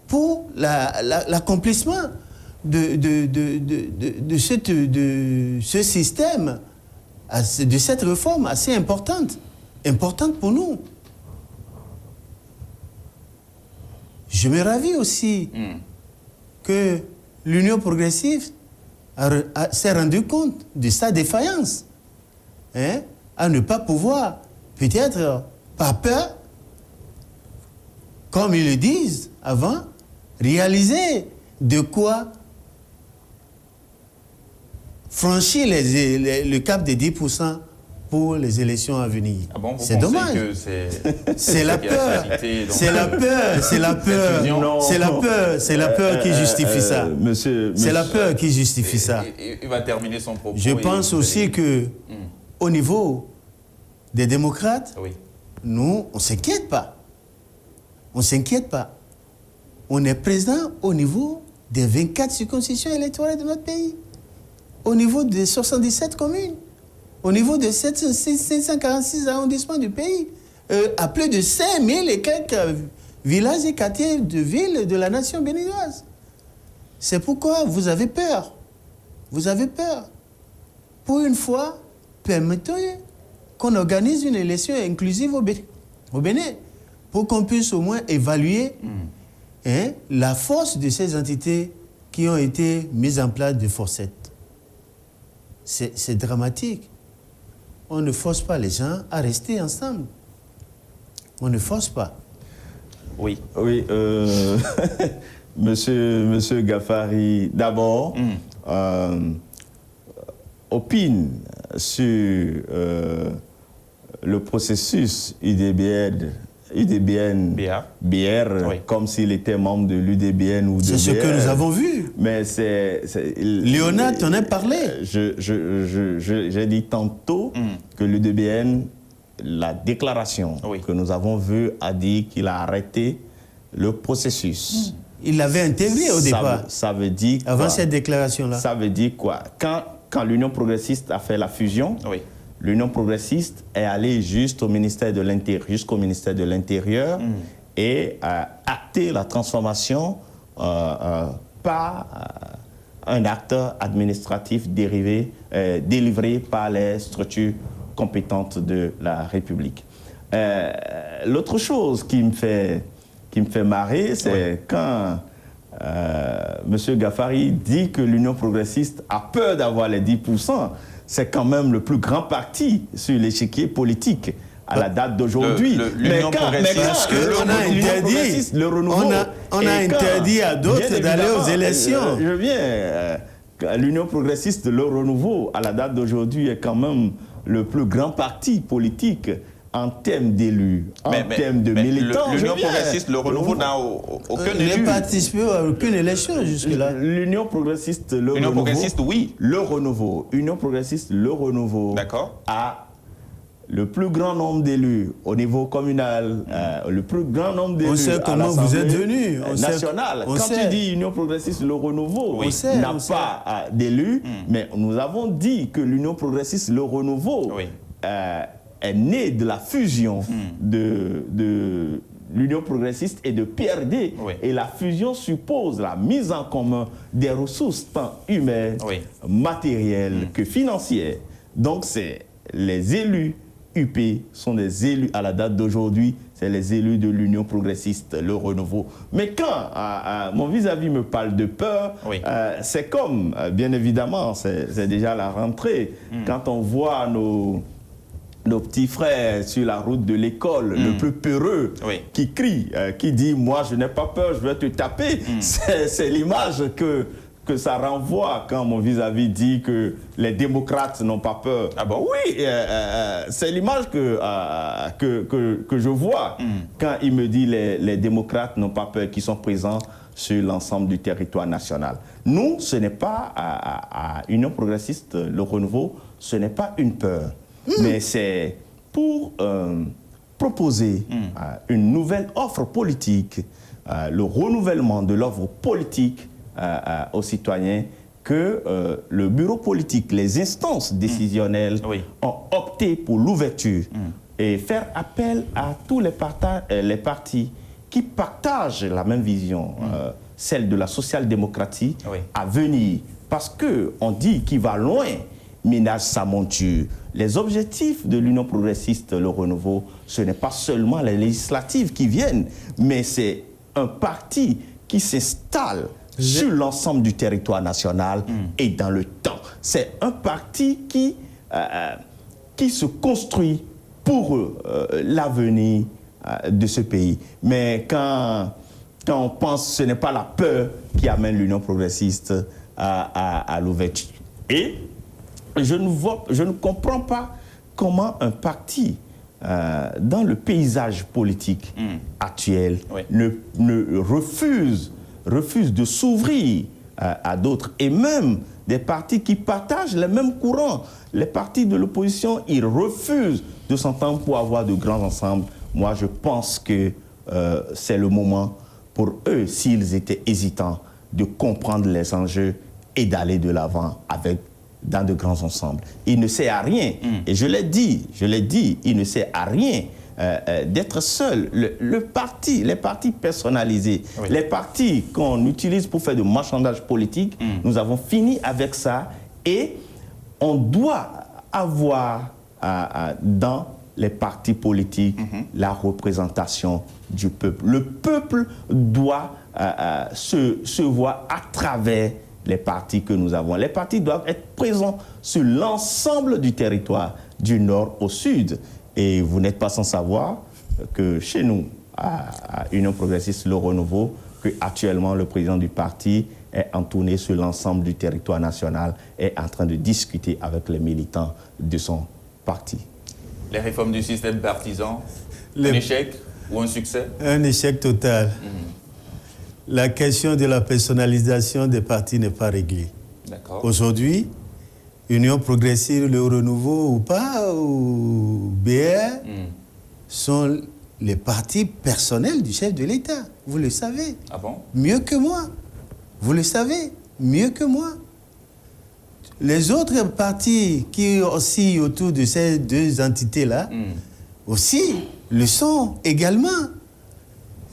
pour l'accomplissement de ce système, de cette réforme assez importante pour nous. Je me ravis aussi que l'Union progressive s'est rendu compte de sa défaillance, à ne pas pouvoir, peut-être par peur, comme ils le disent avant, réaliser de quoi franchir le cap des 10% pour les élections à venir. Ah bon, c'est dommage. C'est la peur. C'est la peur. C'est la peur. C'est la peur qui justifie ça. C'est la peur qui justifie ça. Il va terminer son propos. Je pense aussi que, au niveau des démocrates, nous, on ne s'inquiète pas. On ne s'inquiète pas. On est présent au niveau des 24 circonscriptions électorales de notre pays, au niveau des 77 communes, au niveau de 746 arrondissements du pays, à plus de 5000 et quelques villages et quartiers de villes de la nation béninoise. C'est pourquoi vous avez peur. Vous avez peur. Pour une fois, permettez qu'on organise une élection inclusive au Bénin, pour qu'on puisse au moins évaluer la force de ces entités qui ont été mises en place de forceps. C'est dramatique. On ne force pas les gens à rester ensemble. On ne force pas. Oui, Monsieur Gafari, d'abord, opine sur le processus UDBN-BR comme s'il était membre de l'UDBN ou de BR. C'est ce que nous avons vu. Mais Léonard t'en a parlé. J'ai dit tantôt que l'UDBN, la déclaration que nous avons vue a dit qu'il a arrêté le processus. Il l'avait intégré au départ. Ça veut dire quoi? Avant cette déclaration-là. Ça veut dire quoi? Quand l'Union progressiste a fait la fusion, l'Union progressiste est allée jusqu'au ministère de l'Intérieur et a acté la transformation par un acte administratif délivré par les structures compétentes de la République. L'autre chose qui me fait marrer, c'est quand M. Gafari dit que l'Union progressiste a peur d'avoir les 10%. C'est quand même le plus grand parti sur l'échiquier politique à la date d'aujourd'hui. L'Union progressiste, parce qu'on a interdit à d'autres d'aller aux élections. Je viens. L'Union progressiste, le renouveau, à la date d'aujourd'hui, est quand même le plus grand parti politique en termes d'élus, en termes de militants. L'Union progressiste, le renouveau n'a aucun élu. Il n'a participé à aucune élection jusque-là. L'Union progressiste, le renouveau. L'Union progressiste, oui. Le renouveau. Union progressiste, le renouveau. D'accord. A le plus grand nombre d'élus au niveau communal, le plus grand nombre d'élus. On sait comment vous êtes venus. National. Quand tu dis Union progressiste, le renouveau, n'a pas d'élus, mais nous avons dit que l'Union progressiste, le renouveau, est né de la fusion de l'Union progressiste et de PRD. Et la fusion suppose la mise en commun des ressources tant humaines, matérielles que financières. Donc, c'est les élus UP sont des élus à la date d'aujourd'hui, c'est les élus de l'Union progressiste, le renouveau. Mais quand mon vis-à-vis me parle de peur, c'est comme, bien évidemment, c'est déjà la rentrée. Quand on voit nos petits frères sur la route de l'école, le plus peureux, qui crie, qui dit « moi je n'ai pas peur, je vais te taper », c'est l'image que que ça renvoie quand mon vis-à-vis dit que les démocrates n'ont pas peur. Ah bon, oui, c'est l'image que je vois quand il me dit les démocrates n'ont pas peur, qui sont présents sur l'ensemble du territoire national. Nous, ce n'est pas à Union progressiste, le renouveau, ce n'est pas une peur, mais c'est pour proposer une nouvelle offre politique, le renouvellement de l'offre politique aux citoyens que le bureau politique, les instances décisionnelles ont opté pour l'ouverture et faire appel à tous les partis qui partagent la même vision, celle de la social-démocratie, à venir. Parce qu'on dit qu'il va loin, ménage sa monture. Les objectifs de l'Union progressiste, le renouveau, ce n'est pas seulement les législatives qui viennent, mais c'est un parti qui s'installe sur l'ensemble du territoire national et dans le temps. C'est un parti qui se construit pour l'avenir de ce pays. Mais quand on pense que ce n'est pas la peur qui amène l'Union progressiste à l'ouverture. Et je ne comprends pas comment un parti, dans le paysage politique actuel, ne refuse de s'ouvrir à d'autres. Et même des partis qui partagent les mêmes courants. Les partis de l'opposition, ils refusent de s'entendre pour avoir de grands ensembles. Moi, je pense que c'est le moment pour eux, s'ils étaient hésitants, de comprendre les enjeux et d'aller de l'avant dans de grands ensembles. Il ne sert à rien, et je l'ai dit, il ne sert à rien d'être seul. Les partis personnalisés, les partis qu'on utilise pour faire du marchandage politique, nous avons fini avec ça, et on doit avoir dans les partis politiques la représentation du peuple. Le peuple doit se voir à travers les partis que nous avons. Les partis doivent être présents sur l'ensemble du territoire, du nord au sud. Et vous n'êtes pas sans savoir que chez nous, à Union progressiste, le renouveau, que actuellement le président du parti est en tournée sur l'ensemble du territoire national, est en train de discuter avec les militants de son parti. Les réformes du système partisan, un échec ou un succès? Un échec total. La question de la personnalisation des partis n'est pas réglée. Aujourd'hui, Union progressiste, le renouveau ou pas, ou BR, sont les partis personnels du chef de l'État. Vous le savez. Ah bon? Mieux que moi. Vous le savez, mieux que moi. Les autres partis qui oscillent autour de ces deux entités-là aussi le sont également.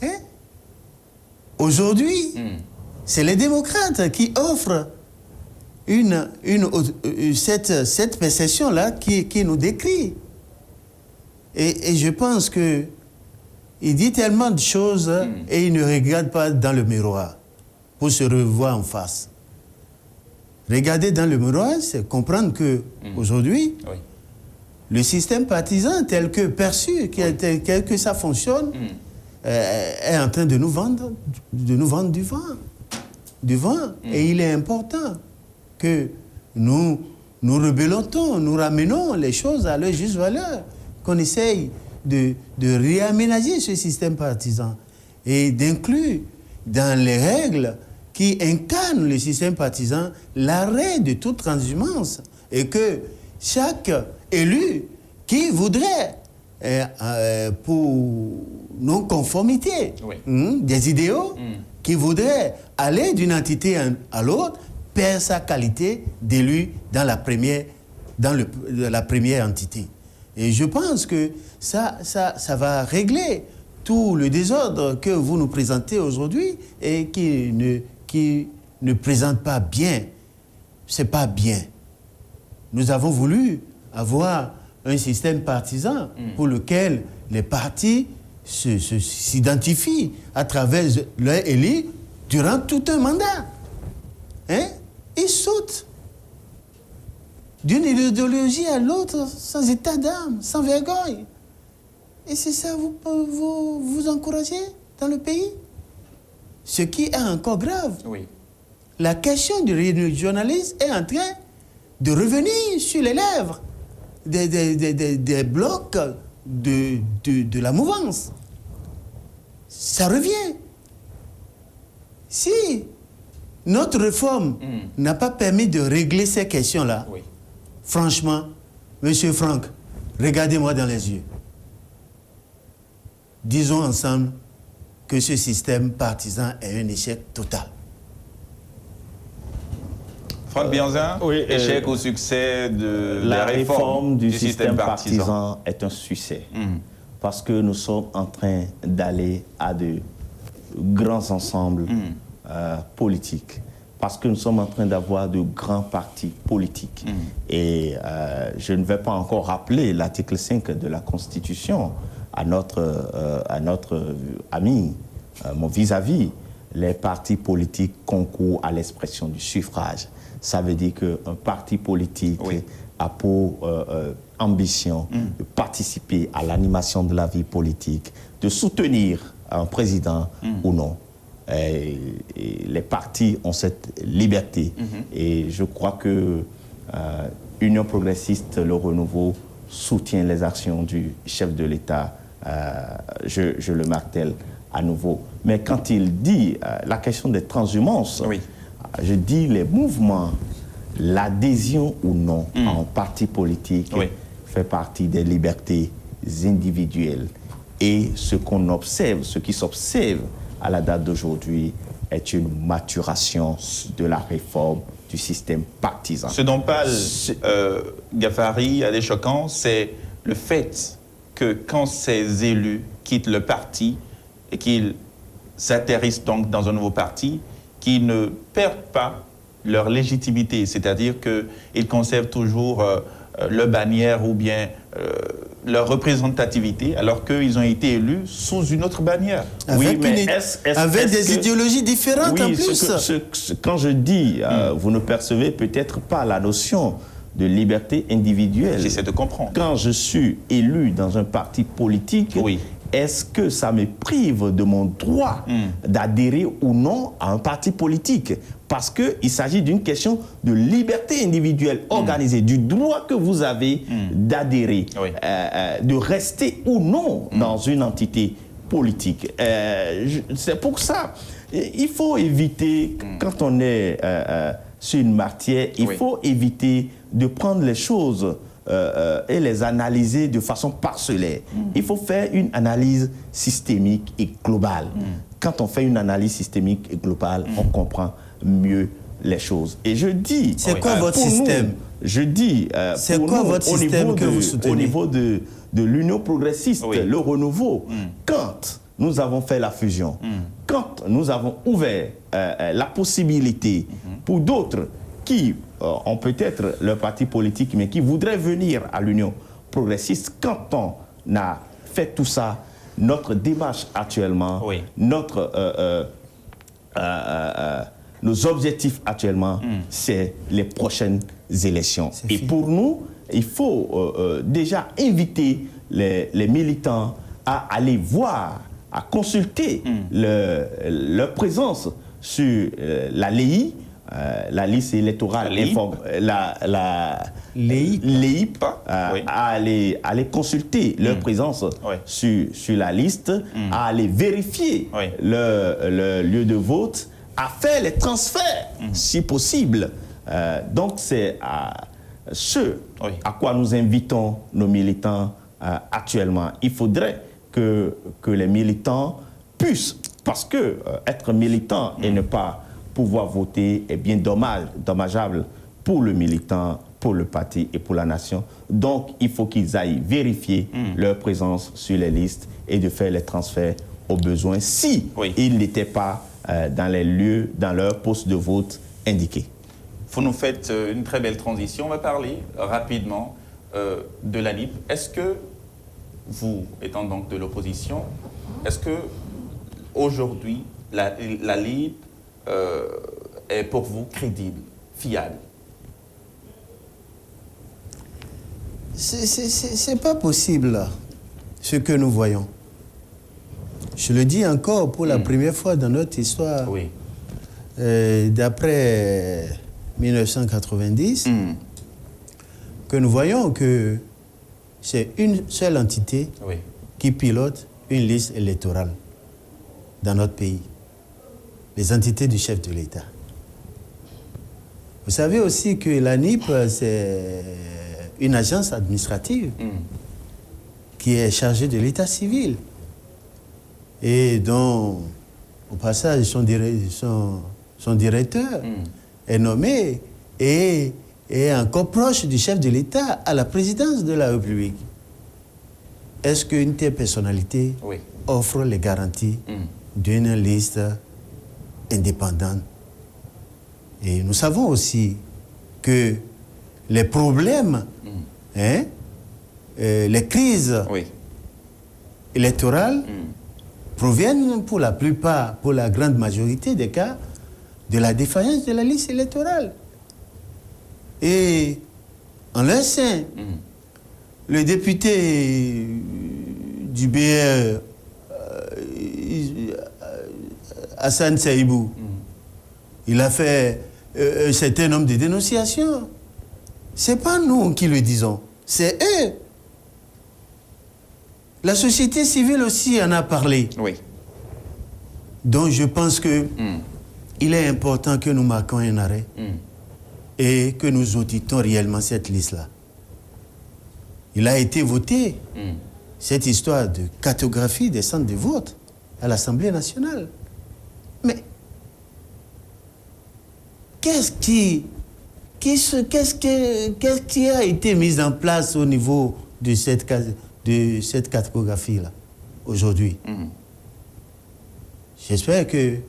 Hein? Aujourd'hui, c'est les démocrates qui offrent cette perception-là qui nous décrit. Et je pense qu'il dit tellement de choses et il ne regarde pas dans le miroir pour se revoir en face. Regarder dans le miroir, c'est comprendre qu'aujourd'hui, le système partisan tel que perçu, tel que ça fonctionne, est en train de nous vendre du vent. Et il est important que nous rebellotons, nous ramenons les choses à leur juste valeur, qu'on essaye de réaménager ce système partisan et d'inclure dans les règles qui incarnent le système partisan l'arrêt de toute transhumance et que chaque élu qui voudrait, pour non-conformité des idéaux, qui voudrait aller d'une entité à l'autre, perd sa qualité d'élu dans la première entité. Et je pense que ça va régler tout le désordre que vous nous présentez aujourd'hui et qui ne présente pas bien. C'est pas bien. Nous avons voulu avoir un système partisan pour lequel les partis s'identifient à travers leur élite durant tout un mandat. Hein? Ils sautent d'une idéologie à l'autre sans état d'âme, sans vergogne. Et c'est ça vous encouragez dans le pays? Ce qui est encore grave. la question du régionalisme est en train de revenir sur les lèvres des blocs de la mouvance. Ça revient. Si notre réforme n'a pas permis de régler ces questions-là, franchement, Monsieur Franck, regardez-moi dans les yeux. Disons ensemble que ce système partisan est un échec total. Franck Bianzin, échec au succès de la réforme du système partisan est un succès. Parce que nous sommes en train d'aller à de grands ensembles politiques. Parce que nous sommes en train d'avoir de grands partis politiques. Et je ne vais pas encore rappeler l'article 5 de la Constitution à notre ami, mon vis-à-vis. Les partis politiques concourent à l'expression du suffrage. Ça veut dire qu'un parti politique a pour ambition de participer à l'animation de la vie politique, de soutenir un président ou non. Et les partis ont cette liberté. Et je crois que Union progressiste, le renouveau, soutient les actions du chef de l'État. Je le martèle à nouveau. Mais quand il dit la question des transhumances, je dis les mouvements, l'adhésion ou non à un parti politique fait partie des libertés individuelles. Et ce qu'on observe, ce qui s'observe à la date d'aujourd'hui est une maturation de la réforme du système partisan. Ce dont parle Gafari, Adé Choquant, c'est le fait que quand ces élus quittent le parti et qu'ils s'atterrissent donc dans un nouveau parti, qu'ils ne perdent pas leur légitimité, c'est-à-dire qu'ils conservent toujours leur bannière ou bien leur représentativité, alors qu'ils ont été élus sous une autre bannière. Avec des idéologies différentes en plus. Quand je dis, vous ne percevez peut-être pas la notion de liberté individuelle. J'essaie de comprendre. Quand je suis élu dans un parti politique, est-ce que ça me prive de mon droit d'adhérer ou non à un parti politique? Parce qu'il s'agit d'une question de liberté individuelle organisée, du droit que vous avez d'adhérer, de rester ou non dans une entité politique. C'est pour ça, il faut éviter, quand on est sur une matière, il faut éviter de prendre les choses et les analyser de façon parcellaire. Il faut faire une analyse systémique et globale. Quand on fait une analyse systémique et globale, on comprend mieux les choses. Et je dis... C'est quoi votre système? Je dis... c'est quoi votre système que vous soutenez? Au niveau de l'Union progressiste, le renouveau, quand nous avons fait la fusion, quand nous avons ouvert la possibilité pour d'autres qui ont peut-être leur parti politique, mais qui voudraient venir à l'Union progressiste, quand on a fait tout ça, notre démarche actuellement, nos objectifs actuellement, c'est les prochaines élections. Et pour nous, il faut déjà inviter les militants à aller voir, à consulter leur présence sur la LEI, la liste électorale, l'EIP, à aller consulter leur présence sur la liste, à aller vérifier le lieu de vote, à faire les transferts, si possible. Donc c'est ce à quoi nous invitons nos militants actuellement. Il faudrait que les militants puissent, parce que être militant et ne pas pouvoir voter est bien dommageable pour le militant, pour le parti et pour la nation. Donc, il faut qu'ils aillent vérifier leur présence sur les listes et de faire les transferts au besoin si ils n'étaient pas dans les lieux, dans leur poste de vote indiqué. Vous nous faites une très belle transition. On va parler rapidement de la LIP. Est-ce que vous, étant donc de l'opposition, est-ce que aujourd'hui la LIP est pour vous crédible, fiable? C'est pas possible, là, ce que nous voyons. Je le dis encore pour la première fois dans notre histoire. d'après 1990, que nous voyons que c'est une seule entité qui pilote une liste électorale dans notre pays. Les entités du chef de l'État. Vous savez aussi que l'ANIP, c'est une agence administrative qui est chargée de l'état civil et dont, au passage, son directeur est nommé et est encore proche du chef de l'État à la présidence de la République. Est-ce qu'une telle personnalité offre les garanties d'une liste indépendante? Et nous savons aussi que les problèmes, les crises électorales proviennent pour la plupart, pour la grande majorité des cas, de la défaillance de la liste électorale. Et en leur sein, le député du BR, Hassan Saïbou, il a fait un certain nombre de dénonciations. Ce n'est pas nous qui le disons, c'est eux. La société civile aussi en a parlé. Donc je pense que il est important que nous marquions un arrêt et que nous auditons réellement cette liste-là. Il a été voté, cette histoire de cartographie des centres de vote à l'Assemblée nationale. Mais qu'est-ce qui a été mis en place au niveau de cette cartographie-là, aujourd'hui? J'espère qu'ils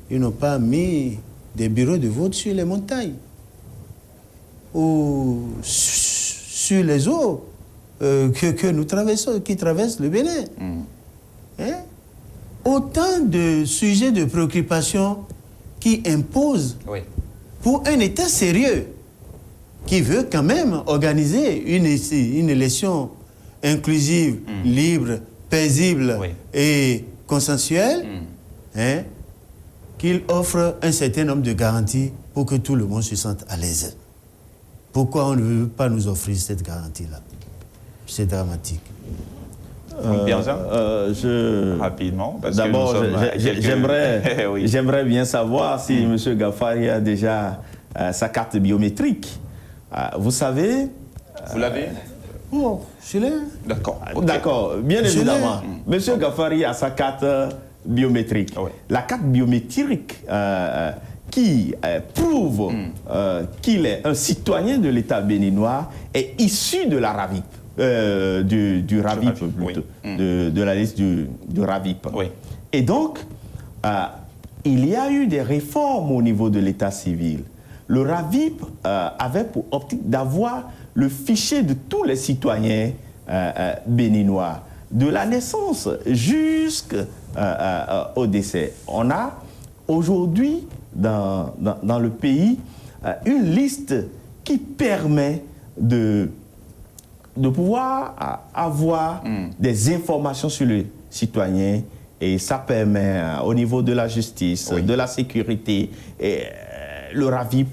n'ont pas mis des bureaux de vote sur les montagnes ou sur les eaux que nous traversons, qui traversent le Bénin. Autant de sujets de préoccupation qui imposent pour un État sérieux qui veut quand même organiser une élection inclusive, libre, paisible et consensuelle, qu'il offre un certain nombre de garanties pour que tout le monde se sente à l'aise. Pourquoi on ne veut pas nous offrir cette garantie-là? C'est dramatique. Rapidement. D'abord, j'aimerais bien savoir si M. Gafari a déjà sa carte biométrique. Vous savez... Vous l'avez? Oh, je l'ai. D'accord. D'accord, bien évidemment. M. Gafari a sa carte biométrique. La carte biométrique qui prouve qu'il est un citoyen de l'État béninois est issue de la RAVIP. Du RAVIP plutôt, de la liste du RAVIP. Et donc, il y a eu des réformes au niveau de l'état civil. Le RAVIP avait pour optique d'avoir le fichier de tous les citoyens béninois, de la naissance jusqu'au décès. On a aujourd'hui dans le pays une liste qui permet de pouvoir avoir des informations sur les citoyens, et ça permet au niveau de la justice, de la sécurité, et le RAVIP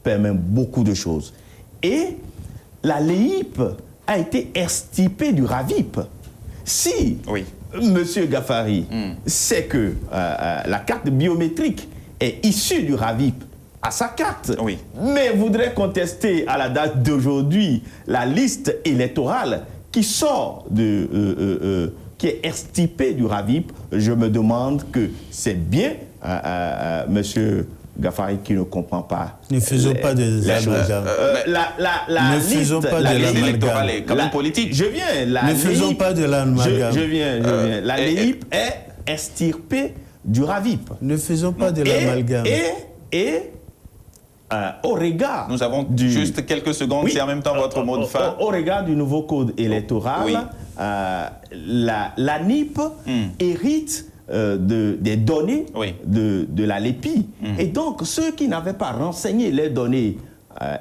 permet beaucoup de choses. Et la LEIP a été extirpée du RAVIP. Si M. Gafari sait que la carte biométrique est issue du RAVIP, à sa carte, mais voudrait contester à la date d'aujourd'hui la liste électorale qui sort qui est extirpée du RAVIP, je me demande que c'est bien M. Gafari qui ne comprend pas. Ne faisons pas de l'amalgame. Ne faisons pas de l'amalgame. Elle est quand même politique. Je viens. Ne faisons pas de l'amalgame. Je viens. La LEIP est extirpée du RAVIP. Ne faisons pas de l'amalgame. Au regard... Nous avons juste quelques secondes, c'est en même temps votre mot de fin. Au regard du nouveau code électoral, l'ANIP hérite des données de la LEPI. Et donc, ceux qui n'avaient pas renseigné les données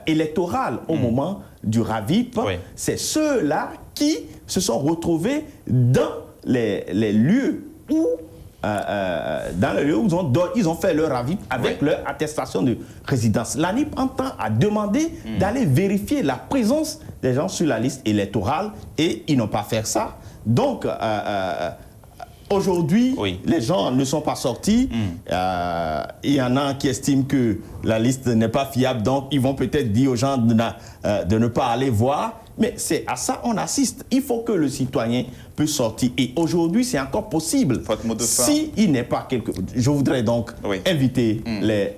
électorales au moment du RAVIP, c'est ceux-là qui se sont retrouvés dans les lieux où dans le lieu où ils ont fait leur avis avec leur attestation de résidence. L'ANIP entend à demander d'aller vérifier la présence des gens sur la liste électorale et ils n'ont pas fait ça. Donc, aujourd'hui, les gens ne sont pas sortis. Il y en a qui estiment que la liste n'est pas fiable, donc ils vont peut-être dire aux gens de ne pas aller voir. Mais c'est à ça qu'on assiste. Il faut que le citoyen puisse sortir. Et aujourd'hui, c'est encore possible. Si il n'est pas quelque... Je voudrais donc inviter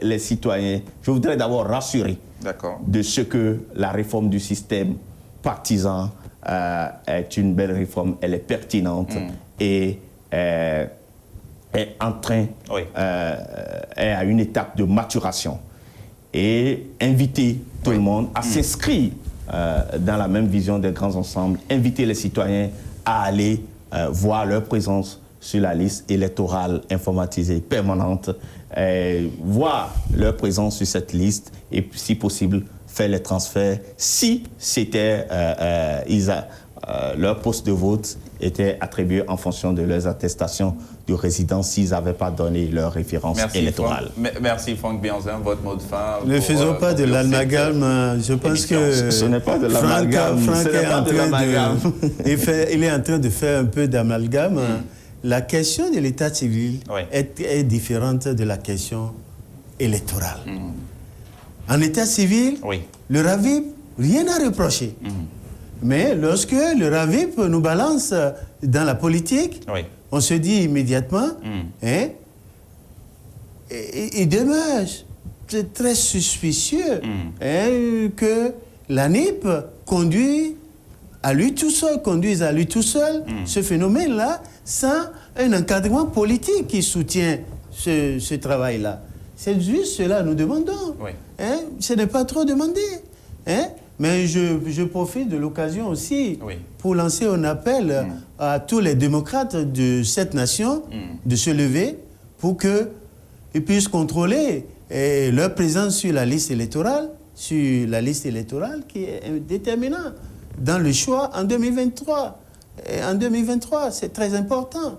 les citoyens. Je voudrais d'abord rassurer de ce que la réforme du système partisan est une belle réforme. Elle est pertinente et est en train, est à une étape de maturation. Et inviter tout le monde à s'inscrire dans la même vision des grands ensembles, inviter les citoyens à aller voir leur présence sur la liste électorale informatisée permanente, voir leur présence sur cette liste et, si possible, faire les transferts si c'était leur poste de vote était attribué en fonction de leurs attestations de résidence s'ils n'avaient pas donné leur référence électorale. Merci Franck Bianzin, votre mot de fin. Ne faisons pas de l'amalgame. Je pense que ce n'est pas de l'amalgame. Il est en train de faire un peu d'amalgame. La question de l'état civil est différente de la question électorale. En état civil, le RAVIP, rien à reprocher. Mais lorsque le RAVIP nous balance dans la politique, on se dit immédiatement, il demeure très suspicieux que l'ANIP conduise à lui tout seul ce phénomène-là sans un encadrement politique qui soutient ce travail-là. C'est juste cela nous demandons. Ce n'est pas trop demandé. Mais je profite de l'occasion aussi pour lancer un appel à tous les démocrates de cette nation de se lever pour qu'ils puissent contrôler leur présence sur la liste électorale, qui est déterminant dans le choix en 2023. Et en 2023, c'est très important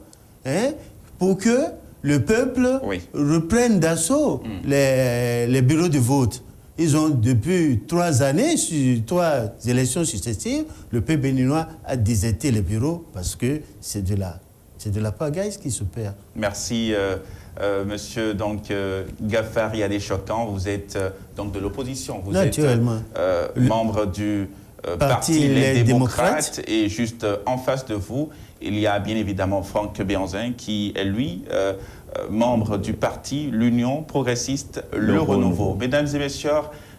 pour que le peuple reprenne d'assaut les bureaux de vote. Ils ont, depuis 3 années, sur 3 élections successives, le peuple béninois a déserté les bureaux parce que c'est de la pagaille qui se perd. Merci, monsieur Gaffar Yadé Chokan. Vous êtes donc de l'opposition. Vous êtes membre du Parti Les Démocrates. Et juste en face de vous, il y a bien évidemment Franck Bianzin qui est, lui, membre du parti l'Union progressiste Le Renouveau. Mesdames et messieurs,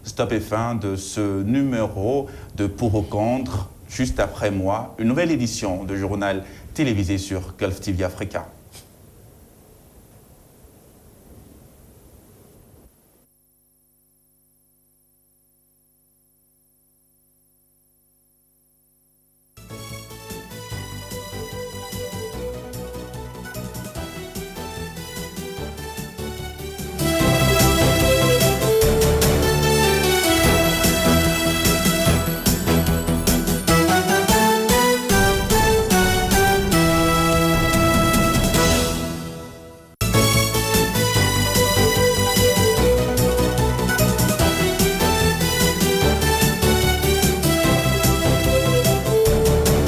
stop et fin de ce numéro de Pour ou Contre. Juste après moi, une nouvelle édition de journal télévisé sur Gulf TV Africa.